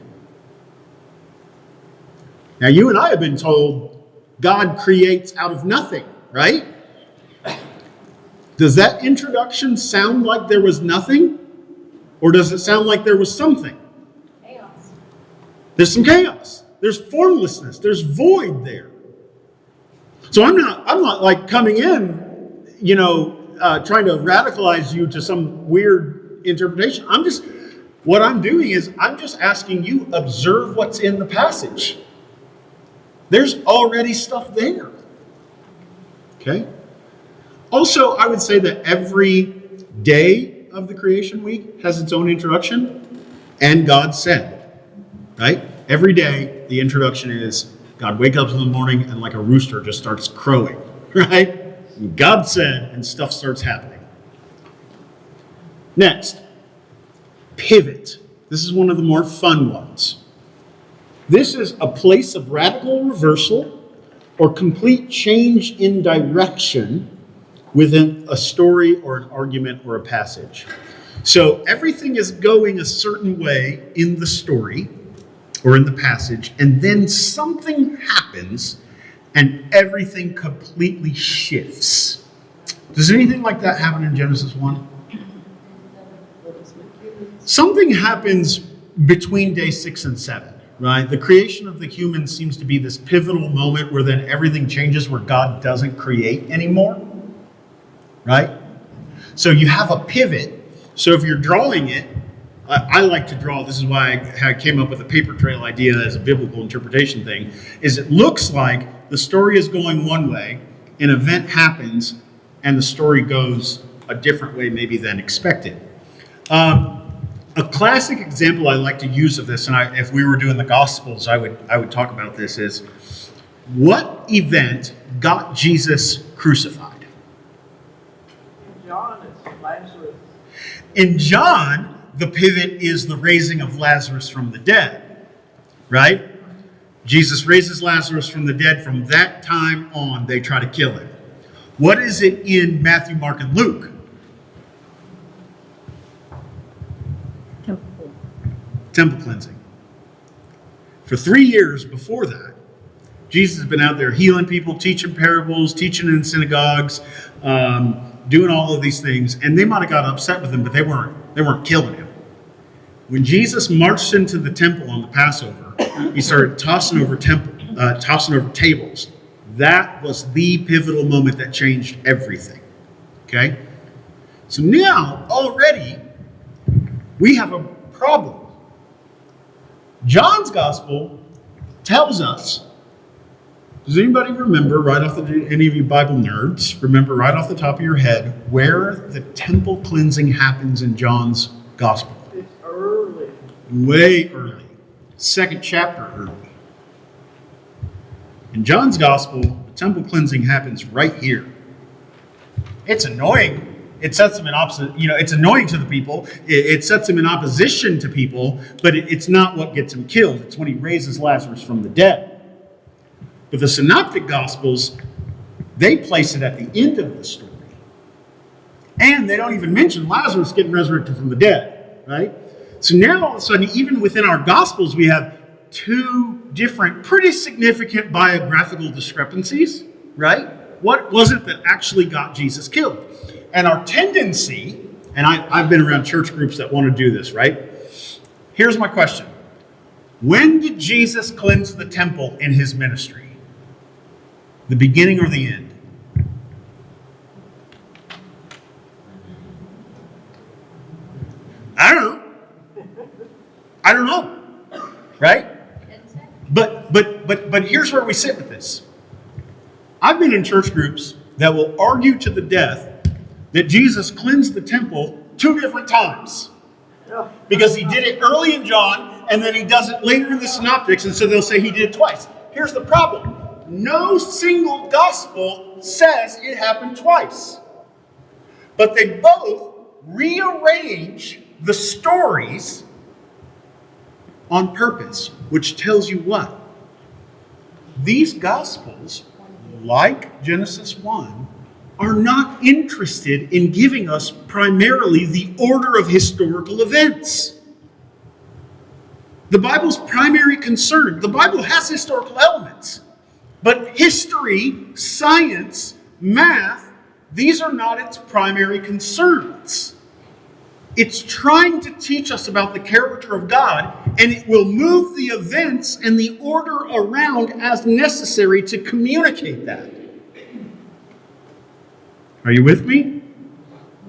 Now, you and I have been told God creates out of nothing, right? Does that introduction sound like there was nothing? Or does it sound like there was something? Chaos. There's some chaos. There's formlessness. There's void there. So I'm not like coming in, trying to radicalize you to some weird interpretation. What I'm doing is I'm just asking you, observe what's in the passage. There's already stuff there. Okay? Also, I would say that every day of the creation week has its own introduction, and God said, right? Every day, the introduction is God wakes up in the morning and like a rooster just starts crowing, right? And God said, and stuff starts happening. Next. Pivot. This is one of the more fun ones. This is a place of radical reversal or complete change in direction within a story or an argument or a passage. So everything is going a certain way in the story or in the passage, and then something happens and everything completely shifts. Does anything like that happen in Genesis 1? Something happens between day 6 and 7, right? The creation of the humans seems to be this pivotal moment where then everything changes, where God doesn't create anymore, right? So you have a pivot. So if you're drawing it, I like to draw, this is why I came up with a paper trail idea as a biblical interpretation thing, is it looks like the story is going one way, an event happens, and the story goes a different way maybe than expected. A classic example I like to use of this, and if we were doing the Gospels, I would talk about this, is what event got Jesus crucified? John, it's In John, the pivot is the raising of Lazarus from the dead, right? Jesus raises Lazarus from the dead. From that time on, they try to kill him. What is it in Matthew, Mark, and Luke? Temple. Temple cleansing. For 3 years before that, Jesus has been out there healing people, teaching parables, teaching in synagogues, doing all of these things, and they might have got upset with him, but they weren't killing him. When Jesus marched into the temple on the Passover, he started tossing over tables. That was the pivotal moment that changed everything. Okay? So now, already, we have a problem. John's gospel tells us, does anybody remember, any of you Bible nerds, remember right off the top of your head, where the temple cleansing happens in John's gospel? It's early. Way early. 2nd chapter early. In John's gospel, the temple cleansing happens right here. It's annoying. It sets them in opposite, it's annoying to the people. It sets him in opposition to people, but it's not what gets him killed. It's when he raises Lazarus from the dead. But the synoptic gospels, they place it at the end of the story. And they don't even mention Lazarus getting resurrected from the dead, right? So now all of a sudden, even within our gospels, we have 2 different, pretty significant biographical discrepancies, right? What was it that actually got Jesus killed? And our tendency, and I've been around church groups that want to do this, right? Here's my question. When did Jesus cleanse the temple in his ministry? The beginning or the end? I don't know. Right? But here's where we sit with this. I've been in church groups that will argue to the death that Jesus cleansed the temple 2 different times. Because he did it early in John, and then he does it later in the synoptics, and so they'll say he did it twice. Here's the problem. No single gospel says it happened twice. But they both rearrange the stories on purpose, which tells you what? These gospels, like Genesis 1, are not interested in giving us primarily the order of historical events. The Bible's primary concern, the Bible has historical elements, but history, science, math, these are not its primary concerns. It's trying to teach us about the character of God, and it will move the events and the order around as necessary to communicate that. Are you with me?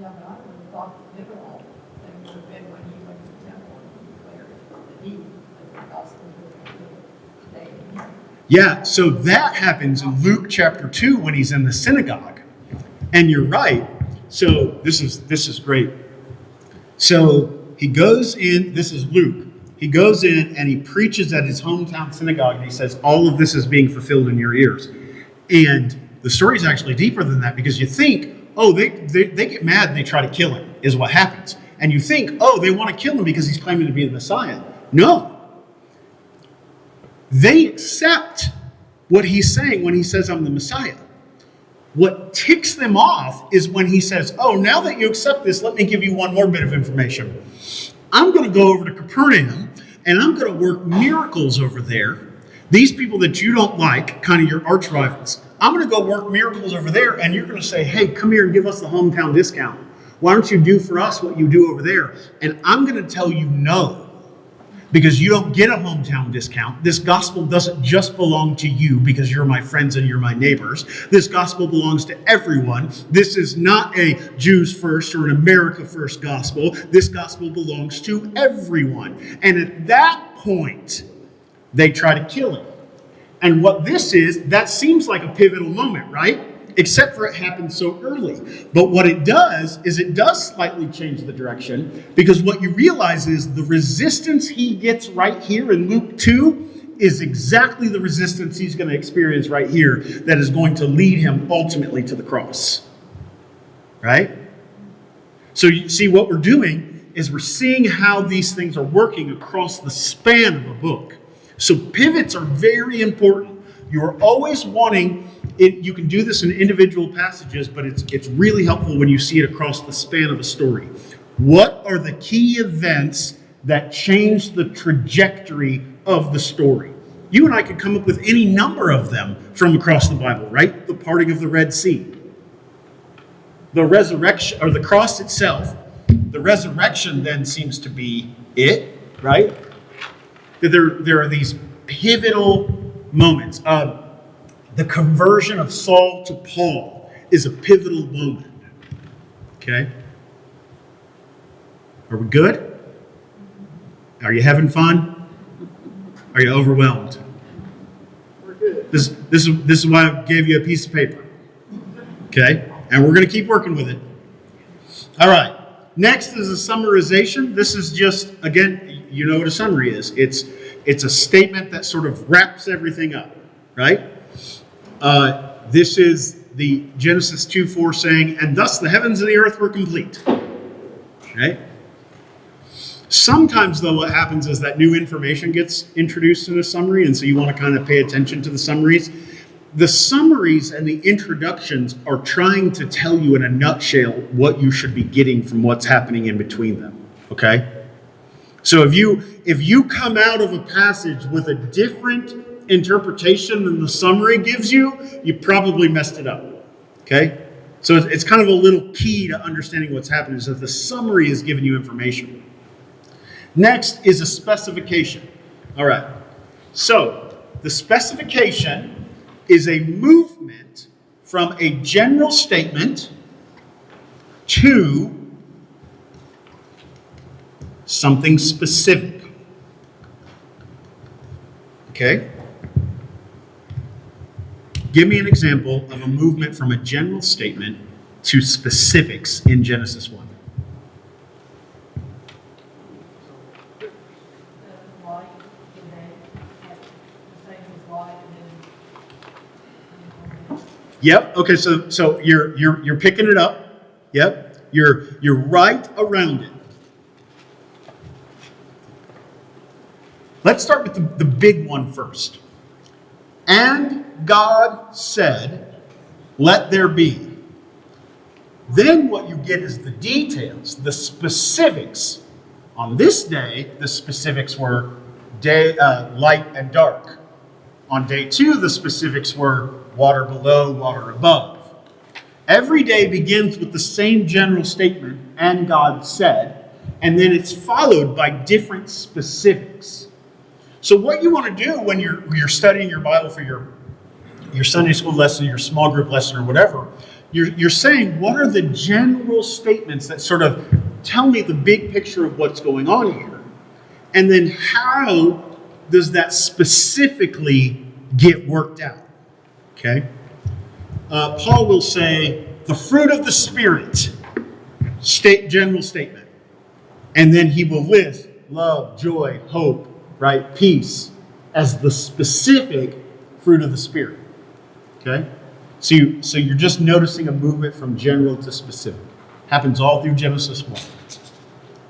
Yeah, but I would have thought the pivotal thing would have been when he went to the temple and declared that he, as the gospel, was today. Yeah, so that happens in Luke chapter 2 when he's in the synagogue. And you're right. So this is great. So he goes in, this is Luke. He goes in and he preaches at his hometown synagogue and he says, all of this is being fulfilled in your ears. And the story is actually deeper than that because you think, oh, they get mad and they try to kill him, is what happens. And you think, oh, they want to kill him because he's claiming to be the Messiah. No. They accept what he's saying when he says, I'm the Messiah. What ticks them off is when he says, oh, now that you accept this, let me give you one more bit of information. I'm going to go over to Capernaum and I'm going to work miracles over there. These people that you don't like, kind of your arch rivals, I'm going to go work miracles over there, and you're going to say, hey, come here and give us the hometown discount. Why don't you do for us what you do over there? And I'm going to tell you no, because you don't get a hometown discount. This gospel doesn't just belong to you because you're my friends and you're my neighbors. This gospel belongs to everyone. This is not a Jews first or an America first gospel. This gospel belongs to everyone. And at that point, they try to kill him. And what this is, that seems like a pivotal moment, right? Except for it happened so early. But what it does is it does slightly change the direction, because what you realize is the resistance he gets right here in Luke 2 is exactly the resistance he's going to experience right here that is going to lead him ultimately to the cross. Right? So you see what we're doing is we're seeing how these things are working across the span of a book. So pivots are very important. You're always wanting it. You can do this in individual passages, but it's really helpful when you see it across the span of a story. What are the key events that change the trajectory of the story? You and I could come up with any number of them from across the Bible, right? The parting of the Red Sea, the resurrection, or the cross itself. The resurrection then seems to be it, right? There are these pivotal moments. The conversion of Saul to Paul is a pivotal moment. Okay? Are we good? Are you having fun? Are you overwhelmed? We're good. This is why I gave you a piece of paper. Okay? And we're going to keep working with it. All right. Next is a summarization. This is just, again, you know what a summary is. It's a statement that sort of wraps everything up, right? This is the Genesis 2:4 saying, and thus the heavens and the earth were complete. Right? Sometimes, though, what happens is that new information gets introduced in a summary, and so you want to kind of pay attention to the summaries. The summaries and the introductions are trying to tell you in a nutshell what you should be getting from what's happening in between them. Okay? So if you come out of a passage with a different interpretation than the summary gives you, you probably messed it up. Okay? So it's kind of a little key to understanding what's happening is that the summary is giving you information. Next is a specification. All right. So the specification is a movement from a general statement to something specific. Okay? Give me an example of a movement from a general statement to specifics in Genesis 1. The light, the day, the same as light, and then. Yep. Okay. So you're picking it up. Yep. You're right around it. Let's start with the big one first. And God said, "Let there be." Then what you get is the details, the specifics. On this day, the specifics were day, light and dark. On day 2, the specifics were water below, water above. Every day begins with the same general statement, and God said, and then it's followed by different specifics. So what you want to do when you're studying your Bible for your Sunday school lesson, your small group lesson, or whatever, you're saying, what are the general statements that sort of tell me the big picture of what's going on here? And then how does that specifically get worked out? Okay? Paul will say, the fruit of the Spirit, general statement. And then he will list love, joy, hope, right, peace, as the specific fruit of the Spirit. Okay? So you're just noticing a movement from general to specific. Happens all through Genesis 1.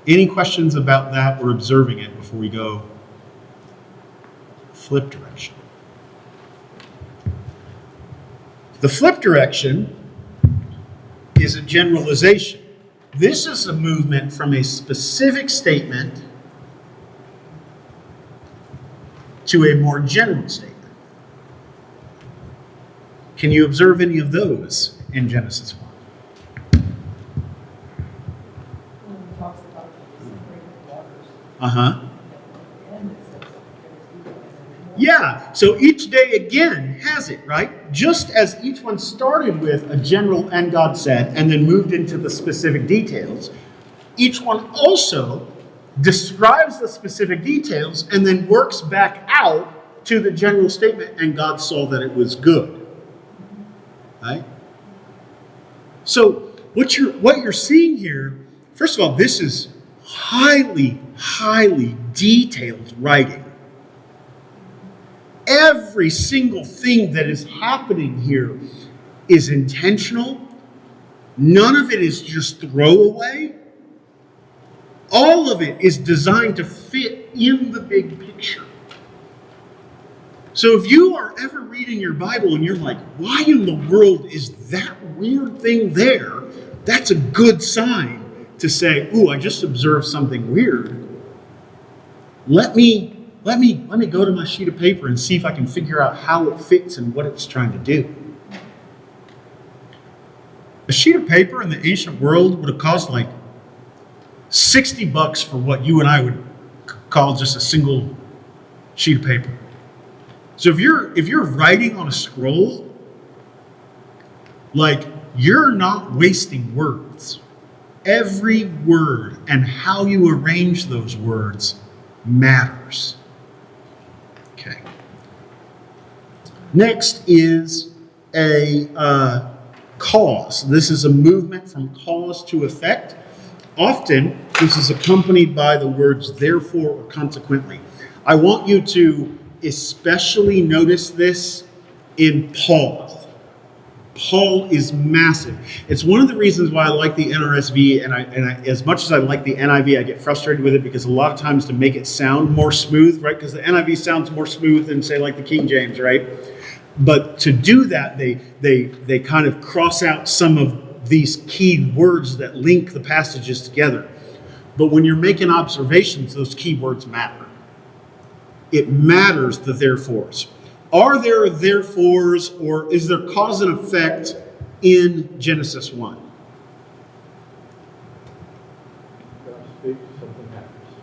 Any questions about that or observing it before we go flip direction? The flip direction is a generalization. This is a movement from a specific statement to a more general statement. Can you observe any of those in Genesis 1? When he talks about the separated waters, Uh-huh. and it says there's more. Yeah, so each day again has it, right? Just as each one started with a general and God said, and then moved into the specific details, each one also describes the specific details and then works back out to the general statement, and God saw that it was good. Right? So what you're seeing here, first of all, this is highly, highly detailed writing. Every single thing that is happening here is intentional. None of it is just throwaway. all of it is designed to fit in the big picture. So if you are ever reading your Bible and you're like, why in the world is that weird thing there? That's a good sign to say, ooh, I just observed something weird. Let me go to my sheet of paper and see if I can figure out how it fits and what it's trying to do. A sheet of paper in the ancient world would have cost like $60 for what you and I would call just a single sheet of paper. So if you're writing on a scroll, like, you're not wasting words. Every word and how you arrange those words matters. Okay. Next is a cause. This is a movement from cause to effect. Often, this is accompanied by the words therefore or consequently. I want you to especially notice this in Paul. Paul is massive. It's one of the reasons why I like the NRSV, and I as much as I like the NIV, I get frustrated with it because a lot of times to make it sound more smooth, right? Because the NIV sounds more smooth than, say, like the King James, right? But to do that, they kind of cross out some of these key words that link the passages together. But when you're making observations, those key words matter. It matters, the therefores. Are there therefores, or is there cause and effect in Genesis 1? God speaks, something happens.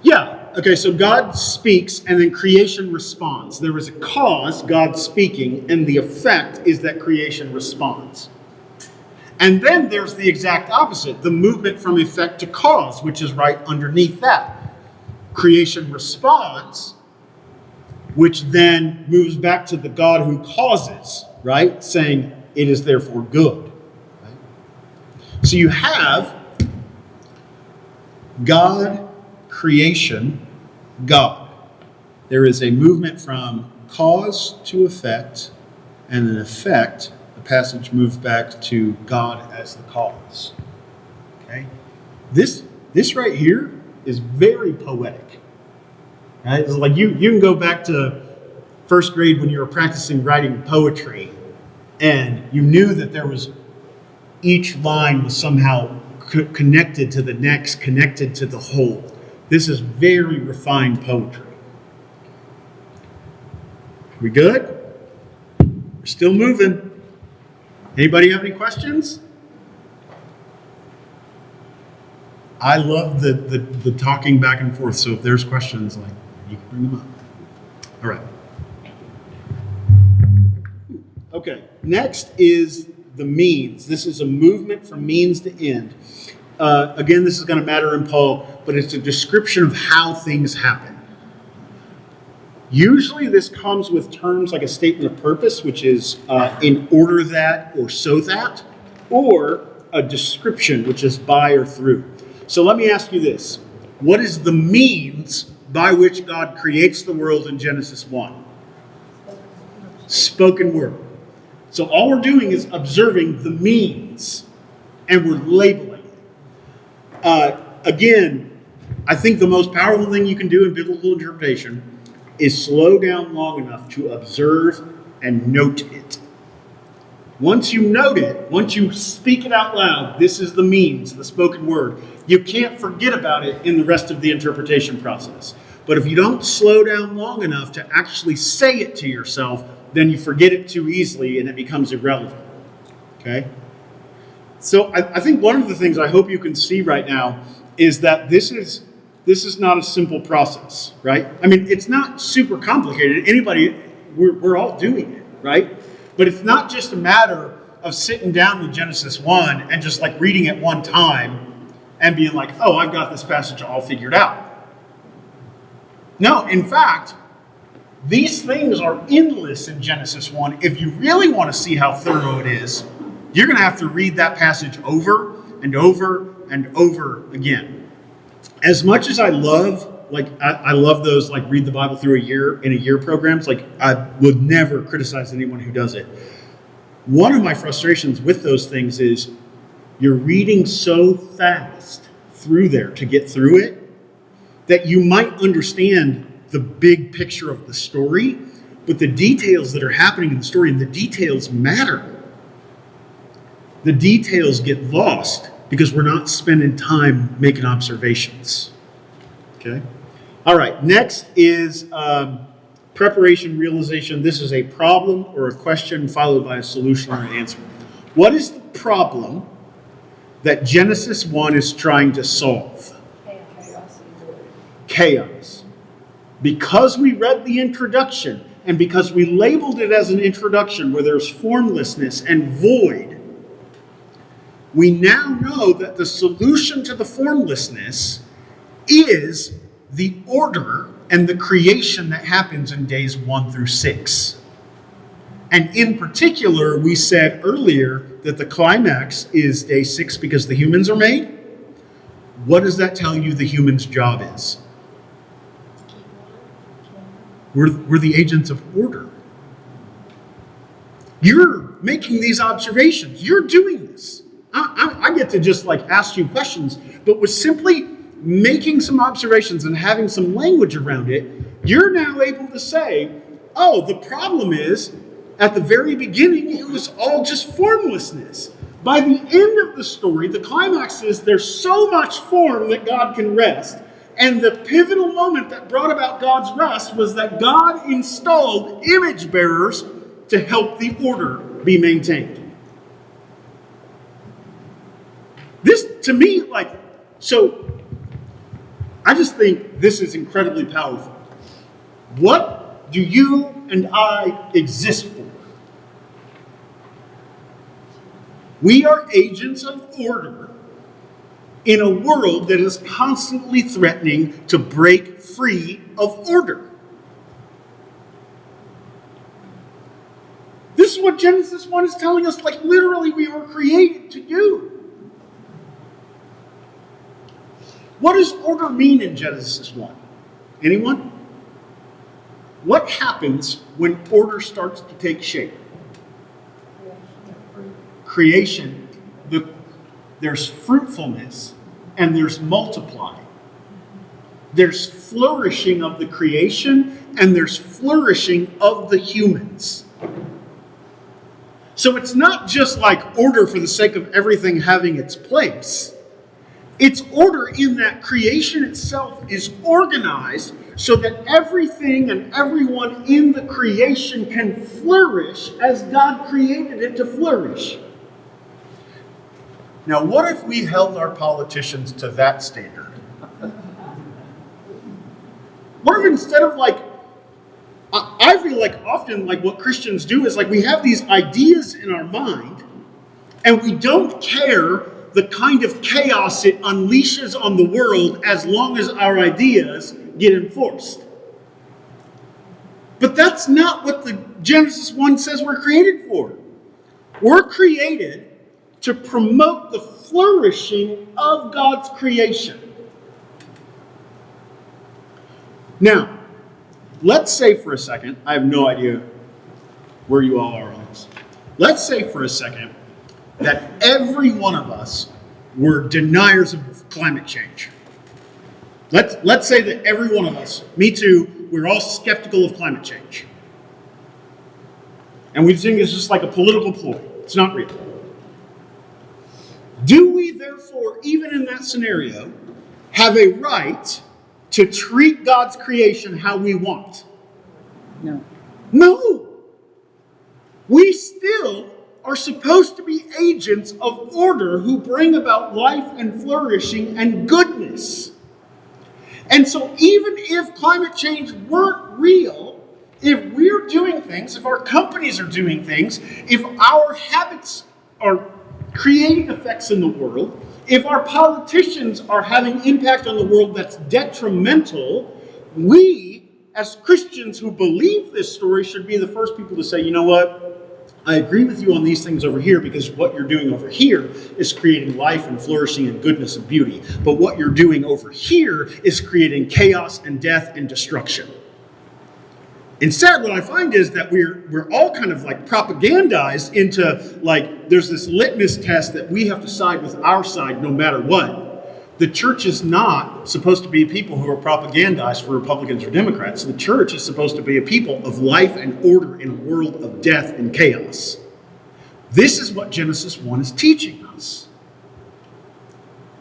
Yeah. Okay, so God speaks and then creation responds. There is a cause, God speaking, and the effect is that creation responds. And then there's the exact opposite, the movement from effect to cause, which is right underneath that. Creation responds, which then moves back to the God who causes, right? Saying it is therefore good. Right? So you have God, creation, God. There is a movement from cause to effect, and an effect, the passage moves back to God as the cause. Okay? This right here is very poetic. Right? It's like you can go back to first grade when you were practicing writing poetry, and you knew that there was, each line was somehow connected to the next, connected to the whole. This is very refined poetry. We good? We're still moving. Anybody have any questions? I love the talking back and forth, so if there's questions, like, you can bring them up. All right. Okay, next is the means. This is a movement from means to end. Again, this is going to matter in Paul, but it's a description of how things happen. Usually this comes with terms like a statement of purpose, which is in order that or so that, or a description, which is by or through. So let me ask you this. What is the means by which God creates the world in Genesis 1? Spoken word. So all we're doing is observing the means, and we're labeling it. Again, I think the most powerful thing you can do in biblical interpretation is slow down long enough to observe and note it. Once you note it, once you speak it out loud, this is the means, the spoken word, you can't forget about it in the rest of the interpretation process. But if you don't slow down long enough to actually say it to yourself, then you forget it too easily and it becomes irrelevant. Okay? So I think one of the things I hope you can see right now is that this is not a simple process, right? I mean, it's not super complicated. We're all doing it, right? But it's not just a matter of sitting down with Genesis 1 and just like reading it one time and being like, oh, I've got this passage all figured out. No, in fact, these things are endless in Genesis 1. If you really want to see how thorough it is, you're going to have to read that passage over and over and over again. As much as I love, I love those, like, read the Bible through in a year programs, like, I would never criticize anyone who does it. One of my frustrations with those things is you're reading so fast through there to get through it, that you might understand the big picture of the story, but the details that are happening in the story, and the details matter. The details get lost because we're not spending time making observations. Okay? All right, next is preparation, realization. This is a problem or a question followed by a solution or an answer. What is the problem that Genesis 1 is trying to solve? Chaos. Because we read the introduction, and because we labeled it as an introduction where there's formlessness and void, we now know that the solution to the formlessness is the order and the creation that happens in days 1 through 6. And in particular, we said earlier that the climax is day 6 because the humans are made. What does that tell you the human's job is? We're the agents of order. You're making these observations. You're doing this. I get to just ask you questions, but with simply making some observations and having some language around it, you're now able to say, oh, the problem is, at the very beginning, it was all just formlessness. By the end of the story, the climax is there's so much form that God can rest. And the pivotal moment that brought about God's rest was that God installed image bearers to help the order be maintained. This, to me, so I just think this is incredibly powerful. What do you and I exist for? We are agents of order in a world that is constantly threatening to break free of order. This is what Genesis 1 is telling us, literally we were created to do. What does order mean in Genesis 1? Anyone? What happens when order starts to take shape? Creation. There's fruitfulness and there's multiply. There's flourishing of the creation and there's flourishing of the humans. So it's not just order for the sake of everything having its place. It's order in that creation itself is organized so that everything and everyone in the creation can flourish as God created it to flourish. Now, what if we held our politicians to that standard? What if instead of I feel often what Christians do is we have these ideas in our mind and we don't care the kind of chaos it unleashes on the world as long as our ideas get enforced. But that's not what the Genesis 1 says we're created for. We're created to promote the flourishing of God's creation. Now, let's say for a second, I have no idea where you all are on this. Let's say for a second that every one of us were deniers of climate change. Let's say that every one of us, me too, we're all skeptical of climate change. And we think it's just a political ploy. It's not real. Do we therefore, even in that scenario, have a right to treat God's creation how we want? No. No. We still are supposed to be agents of order who bring about life and flourishing and goodness. And so even if climate change weren't real, if we're doing things, if our companies are doing things, if our habits are creating effects in the world, if our politicians are having impact on the world that's detrimental, we, as Christians who believe this story, should be the first people to say, you know what? I agree with you on these things over here because what you're doing over here is creating life and flourishing and goodness and beauty. But what you're doing over here is creating chaos and death and destruction. Instead, what I find is that we're all kind of propagandized into there's this litmus test that we have to side with our side no matter what. the church is not supposed to be a people who are propagandized for Republicans or Democrats. The church is supposed to be a people of life and order in a world of death and chaos. This is what Genesis 1 is teaching us.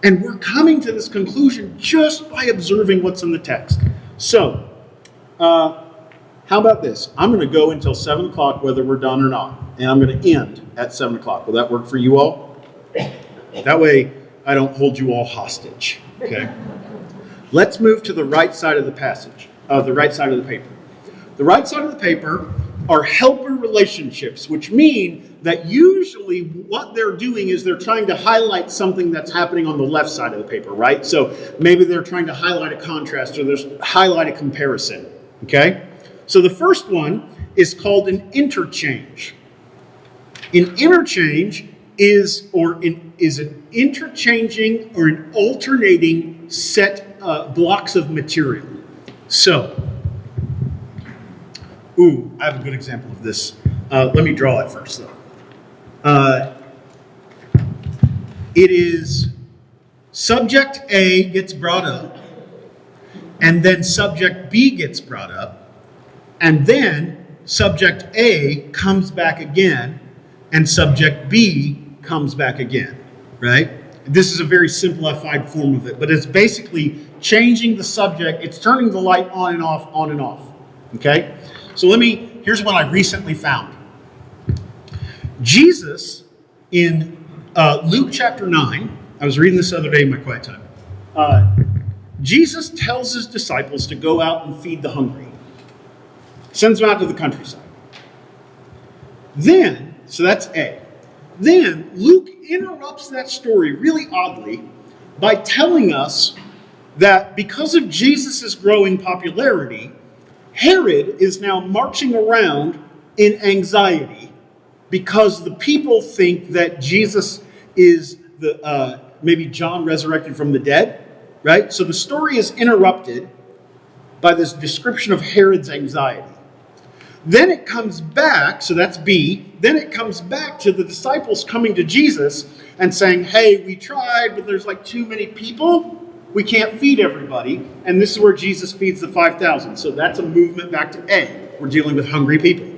And we're coming to this conclusion just by observing what's in the text. So, how about this? I'm going to go until 7 o'clock whether we're done or not. And I'm going to end at 7 o'clock. Will that work for you all? That way I don't hold you all hostage. Okay? Let's move to the right side of the passage, the right side of the paper. The right side of the paper are helper relationships, which mean that usually what they're doing is they're trying to highlight something that's happening on the left side of the paper, right? So maybe they're trying to highlight a contrast or there's highlight a comparison, okay? So the first one is called an interchange. An interchange is an interchanging or an alternating set blocks of material. So, I have a good example of this. Let me draw it first, though. It is subject A gets brought up, and then subject B gets brought up, and then subject A comes back again, and subject B comes back again, right? This is a very simplified form of it, but it's basically changing the subject. It's turning the light on and off, okay? So here's what I recently found. Jesus, in Luke chapter 9, I was reading this the other day in my quiet time. Jesus tells his disciples to go out and feed the hungry. Sends them out to the countryside. Then, so that's A. Then Luke interrupts that story really oddly by telling us that because of Jesus' growing popularity, Herod is now marching around in anxiety because the people think that Jesus is maybe John resurrected from the dead, right? So the story is interrupted by this description of Herod's anxiety. Then it comes back, so that's B, then it comes back to the disciples coming to Jesus and saying, hey, we tried, but there's like too many people. We can't feed everybody. And this is where Jesus feeds the 5,000. So that's a movement back to A. We're dealing with hungry people.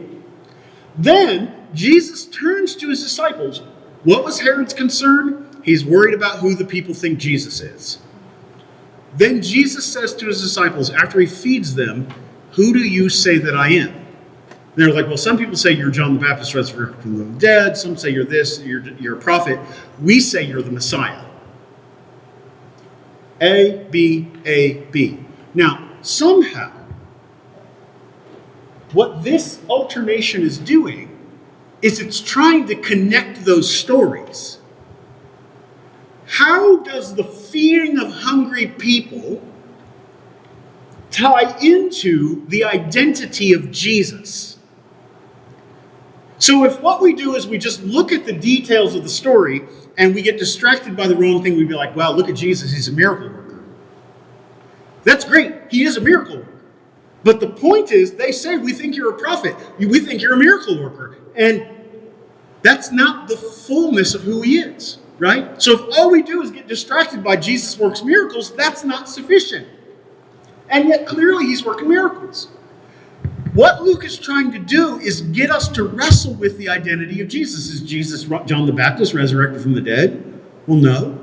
Then Jesus turns to his disciples. What was Herod's concern? He's worried about who the people think Jesus is. Then Jesus says to his disciples, after he feeds them, who do you say that I am? And they're like, well, some people say you're John the Baptist resurrected from the dead. Some say you're this, you're a prophet. We say you're the Messiah. A, B, A, B. Now, somehow, what this alternation is doing is it's trying to connect those stories. How does the feeding of hungry people tie into the identity of Jesus? So if what we do is we just look at the details of the story and we get distracted by the wrong thing, we'd be like, wow, look at Jesus, he's a miracle worker. That's great, he is a miracle worker. But the point is, they say, we think you're a prophet, we think you're a miracle worker. And that's not the fullness of who he is, right? So if all we do is get distracted by Jesus works miracles, that's not sufficient. And yet clearly he's working miracles. What Luke is trying to do is get us to wrestle with the identity of Jesus. Is Jesus John the Baptist resurrected from the dead? Well, no.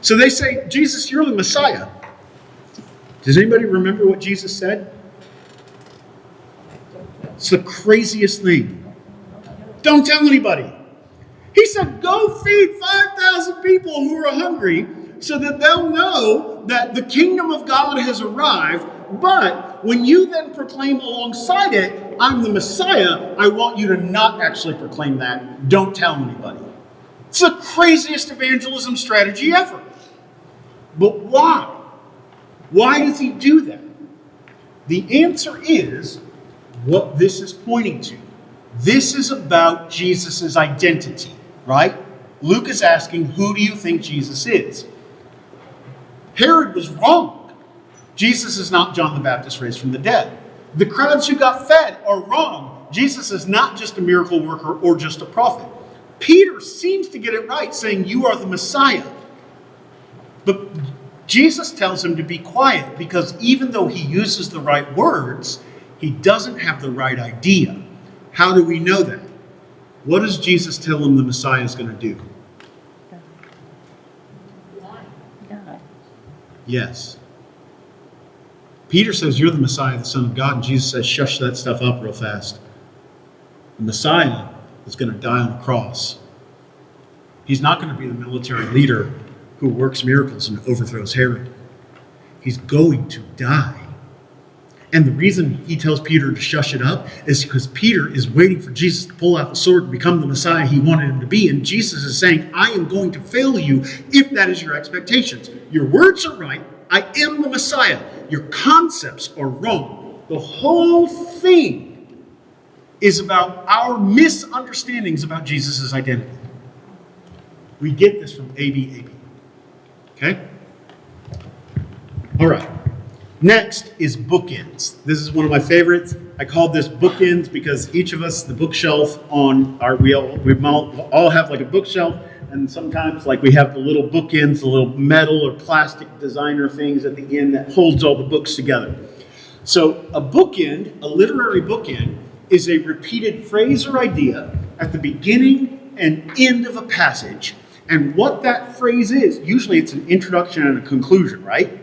So they say, Jesus, you're the Messiah. Does anybody remember what Jesus said? It's the craziest thing. Don't tell anybody. He said, go feed 5,000 people who are hungry so that they'll know that the kingdom of God has arrived. But when you then proclaim alongside it, I'm the Messiah, I want you to not actually proclaim that. Don't tell anybody. It's the craziest evangelism strategy ever. But why? Why does he do that? The answer is what this is pointing to. This is about Jesus' identity, right? Luke is asking, who do you think Jesus is? Herod was wrong. Jesus is not John the Baptist raised from the dead. The crowds who got fed are wrong. Jesus is not just a miracle worker or just a prophet. Peter seems to get it right, saying, you are the Messiah. Jesus tells him to be quiet because even though he uses the right words, he doesn't have the right idea. How do we know that? What does Jesus tell him the Messiah is going to do? God. Yes. Peter says, you're the Messiah, the Son of God. And Jesus says, shush that stuff up real fast. The Messiah is going to die on the cross. He's not going to be the military leader who works miracles and overthrows Herod. He's going to die. And the reason he tells Peter to shush it up is because Peter is waiting for Jesus to pull out the sword and become the Messiah he wanted him to be. And Jesus is saying, I am going to fail you if that is your expectations. Your words are right. I am the Messiah. Your concepts are wrong. The whole thing is about our misunderstandings about Jesus' identity. We get this from A.B. Okay? All right. Next is bookends. This is one of my favorites. I called this bookends because each of us, the bookshelf on our we all have like a bookshelf, and sometimes like we have the little bookends, the little metal or plastic designer things at the end that holds all the books together. So a bookend, a literary bookend, is a repeated phrase or idea at the beginning and end of a passage. And what that phrase is, usually it's an introduction and a conclusion, right?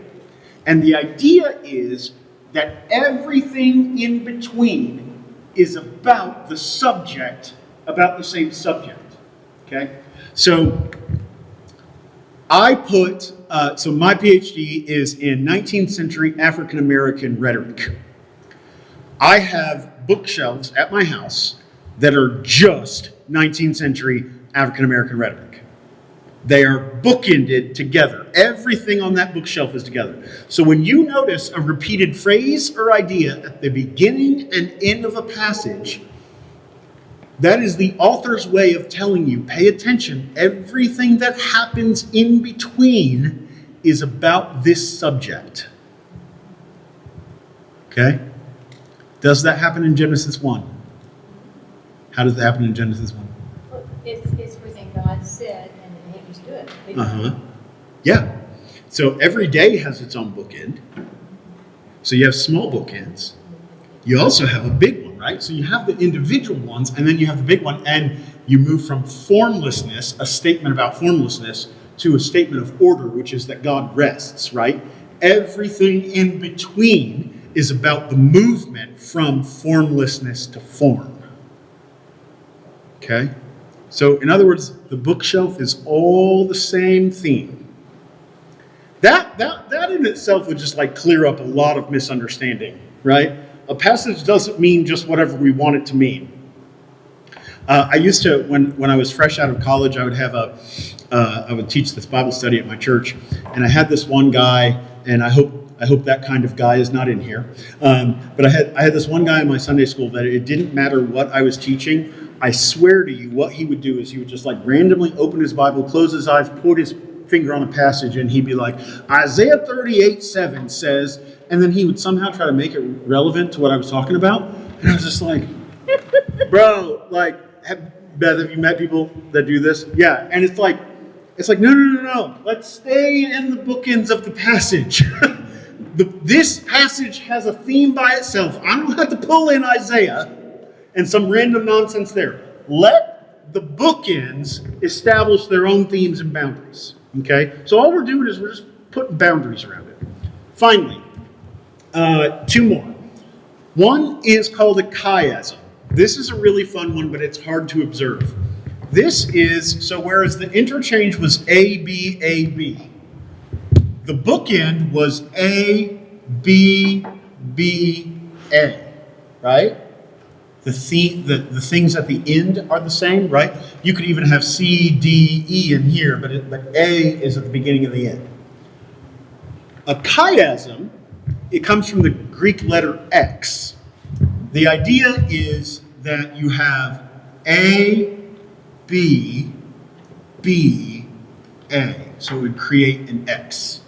And the idea is that everything in between is about the subject, about the same subject. Okay? So I put, so my PhD is in 19th century African American rhetoric. I have bookshelves at my house that are just 19th century African American rhetoric. They are bookended together. Everything on that bookshelf is together. So when you notice a repeated phrase or idea at the beginning and end of a passage, that is the author's way of telling you, pay attention, everything that happens in between is about this subject. Okay? Does that happen in Genesis 1? How does that happen in Genesis 1? Well, it's everything God said, and then he just do it. Yeah. So every day has its own bookend. So you have small bookends. You also have a big one, right? So you have the individual ones, and then you have the big one, and you move from formlessness, a statement about formlessness, to a statement of order, which is that God rests, right? Everything in between is about the movement from formlessness to form. Okay? So, in other words, the bookshelf is all the same theme. That in itself would just like clear up a lot of misunderstanding, right? A passage doesn't mean just whatever we want it to mean. I used to, when I was fresh out of college, I would have I would teach this Bible study at my church, and I had this one guy, and I hope that kind of guy is not in here. But I had this one guy in my Sunday school that it didn't matter what I was teaching. I swear to you, what he would do is he would just like randomly open his Bible, close his eyes, put his finger on a passage, and he'd be like, Isaiah 38:7 says, and then he would somehow try to make it relevant to what I was talking about. And I was just like, bro, like, Beth, have you met people that do this? Yeah, and it's like, no. Let's stay in the bookends of the passage. This passage has a theme by itself. I don't have to pull in Isaiah and some random nonsense there. Let the bookends establish their own themes and boundaries. Okay? So all we're doing is we're just putting boundaries around it. Finally, two more. One is called a chiasm. This is a really fun one, but it's hard to observe. This is, so whereas the interchange was A, B, A, B, the bookend was A, B, B, A, right? The things at the end are the same, right? You could even have C, D, E in here, but A is at the beginning and the end. A chiasm, it comes from the Greek letter X. The idea is that you have A, B, B, A. So it would create an X.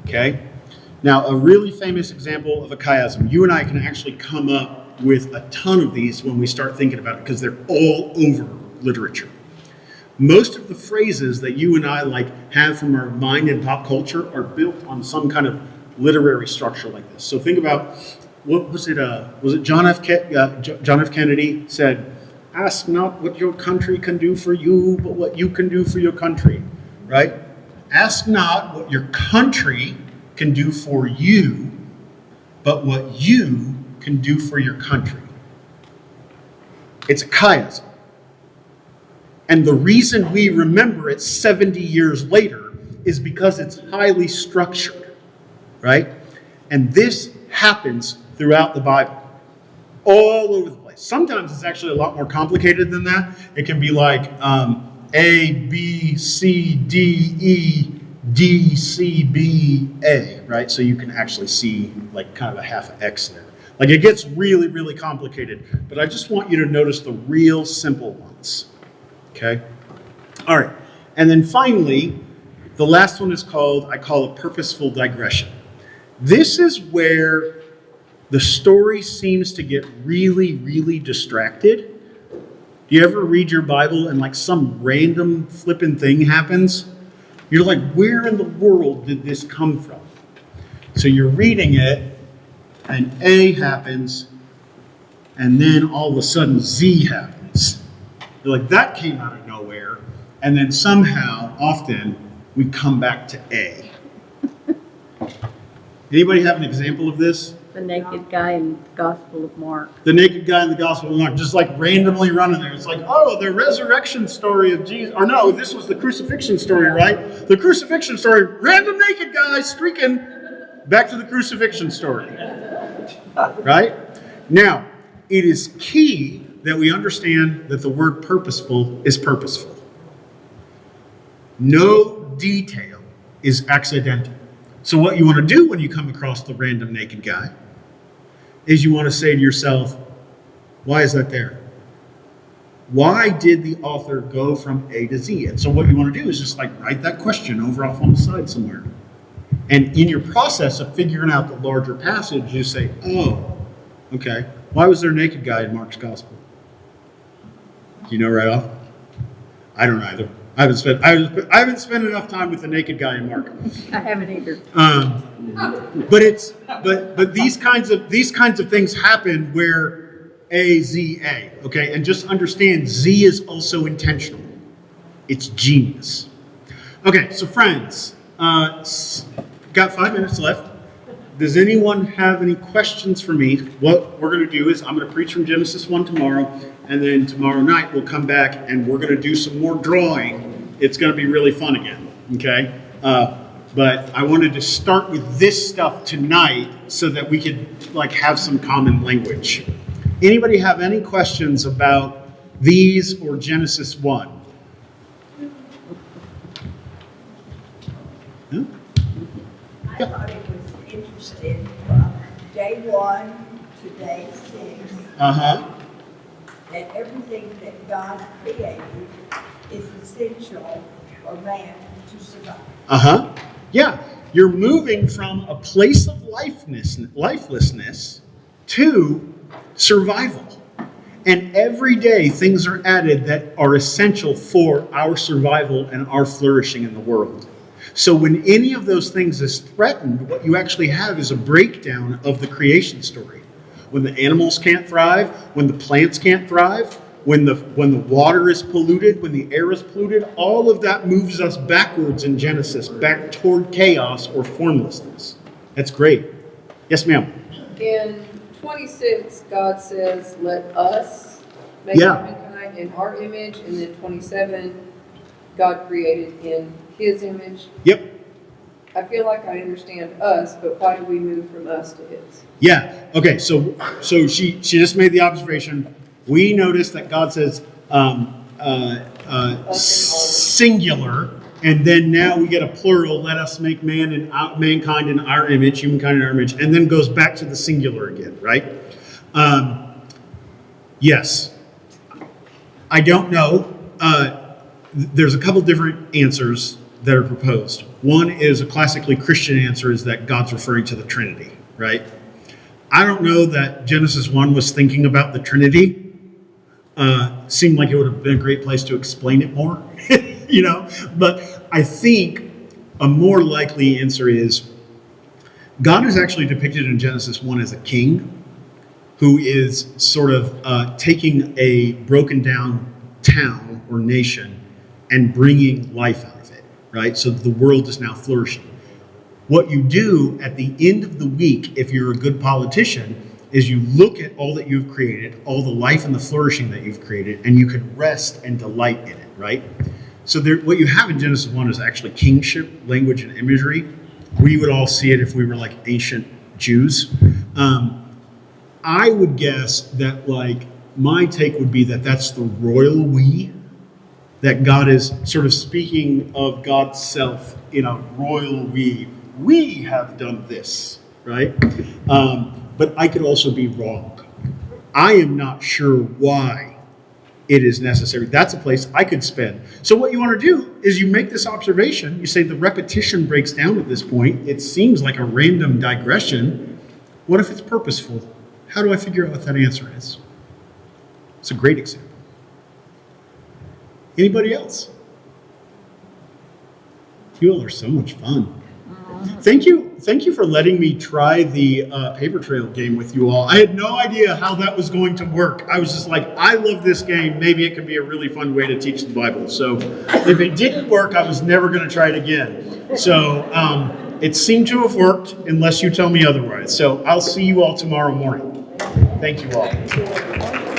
Okay? Now, a really famous example of a chiasm, you and I can actually come up with a ton of these when we start thinking about it because they're all over literature. Most of the phrases that you and I have from our mind and pop culture are built on some kind of literary structure like this. So think about, what was it? Was it John F. Kennedy said, "Ask not what your country can do for you, but what you can do for your country." Right? Ask not what your country can do for you, but what you can do for your country. It's a chiasm. And the reason we remember it 70 years later is because it's highly structured, right? And this happens throughout the Bible, all over the place. Sometimes it's actually a lot more complicated than that. It can be like A, B, C, D, E, D, C, B, A, right? So you can actually see like kind of a half X there. Like it gets really, really complicated, but I just want you to notice the real simple ones. Okay? All right. And then finally, the last one is I call it purposeful digression. This is where the story seems to get really, really distracted. Do you ever read your Bible and like some random flippin' thing happens? You're like, where in the world did this come from? So you're reading it, and A happens, and then all of a sudden Z happens. You're like, that came out of nowhere. And then somehow, often, we come back to A. Anybody have an example of this? The naked guy in the Gospel of Mark. The naked guy in the Gospel of Mark, just like randomly running there. It's like, oh, the resurrection story of Jesus. Or no, this was the crucifixion story, right? The crucifixion story, random naked guy streaking back to the crucifixion story. Right? Now, it is key that we understand that the word purposeful is purposeful. No detail is accidental. So what you want to do when you come across the random naked guy is you want to say to yourself, why is that there? Why did the author go from A to Z? And so what you want to do is just like write that question over off on the side somewhere. And in your process of figuring out the larger passage, you say, oh, okay, why was there a naked guy in Mark's gospel? Do you know right off? I don't know either. I haven't spent enough time with the naked guy in Mark. I haven't either. But these kinds of things happen where A, Z, A. Okay, and just understand Z is also intentional. It's genius. Okay, so friends, got 5 minutes left. Does anyone have any questions for me? What we're going to do is I'm going to preach from Genesis 1 tomorrow, and then tomorrow night we'll come back and we're going to do some more drawing. It's going to be really fun again, okay? But I wanted to start with this stuff tonight so that we could like have some common language. Anybody have any questions about these or Genesis 1? Huh? I thought it was interesting from day 1 to day 6 that everything that God created is essential for man to survive. Yeah, you're moving from a place of lifelessness to survival. And every day things are added that are essential for our survival and our flourishing in the world. So when any of those things is threatened, what you actually have is a breakdown of the creation story. When the animals can't thrive, when the plants can't thrive, when the water is polluted, when the air is polluted, all of that moves us backwards in Genesis, back toward chaos or formlessness. That's great. Yes, ma'am. In 26, God says, let us make mankind in our image. And then 27, God created in his image. Yep. I feel like I understand us, but why do we move from us to his? Yeah. Okay. So she just made the observation. We noticed that God says singular, and then now we get a plural. Let us make mankind in our image, humankind in our image, and then goes back to the singular again. Right? Yes. I don't know. There's a couple different answers that are proposed. One is a classically Christian answer is that God's referring to the Trinity, right? I don't know that Genesis 1 was thinking about the Trinity, seemed like it would have been a great place to explain it more, But I think a more likely answer is God is actually depicted in Genesis 1 as a king who is sort of taking a broken down town or nation and bringing life out of it, right? So the world is now flourishing. What you do at the end of the week, if you're a good politician, is you look at all that you've created, all the life and the flourishing that you've created, and you can rest and delight in it, right? So what you have in Genesis 1 is actually kingship, language, and imagery. We would all see it if we were like ancient Jews. I would guess that my take would be that that's the royal we, that God is sort of speaking of God's self in a royal we. We have done this, right? But I could also be wrong. I am not sure why it is necessary. That's a place I could spend. So what you want to do is you make this observation. You say the repetition breaks down at this point. It seems like a random digression. What if it's purposeful? How do I figure out what that answer is? It's a great example. Anybody else? You all are so much fun. Thank you for letting me try the paper trail game with you all. I had no idea how that was going to work. I was just like, I love this game. Maybe it could be a really fun way to teach the Bible. So if it didn't work, I was never going to try it again. So it seemed to have worked unless you tell me otherwise. So I'll see you all tomorrow morning. Thank you all.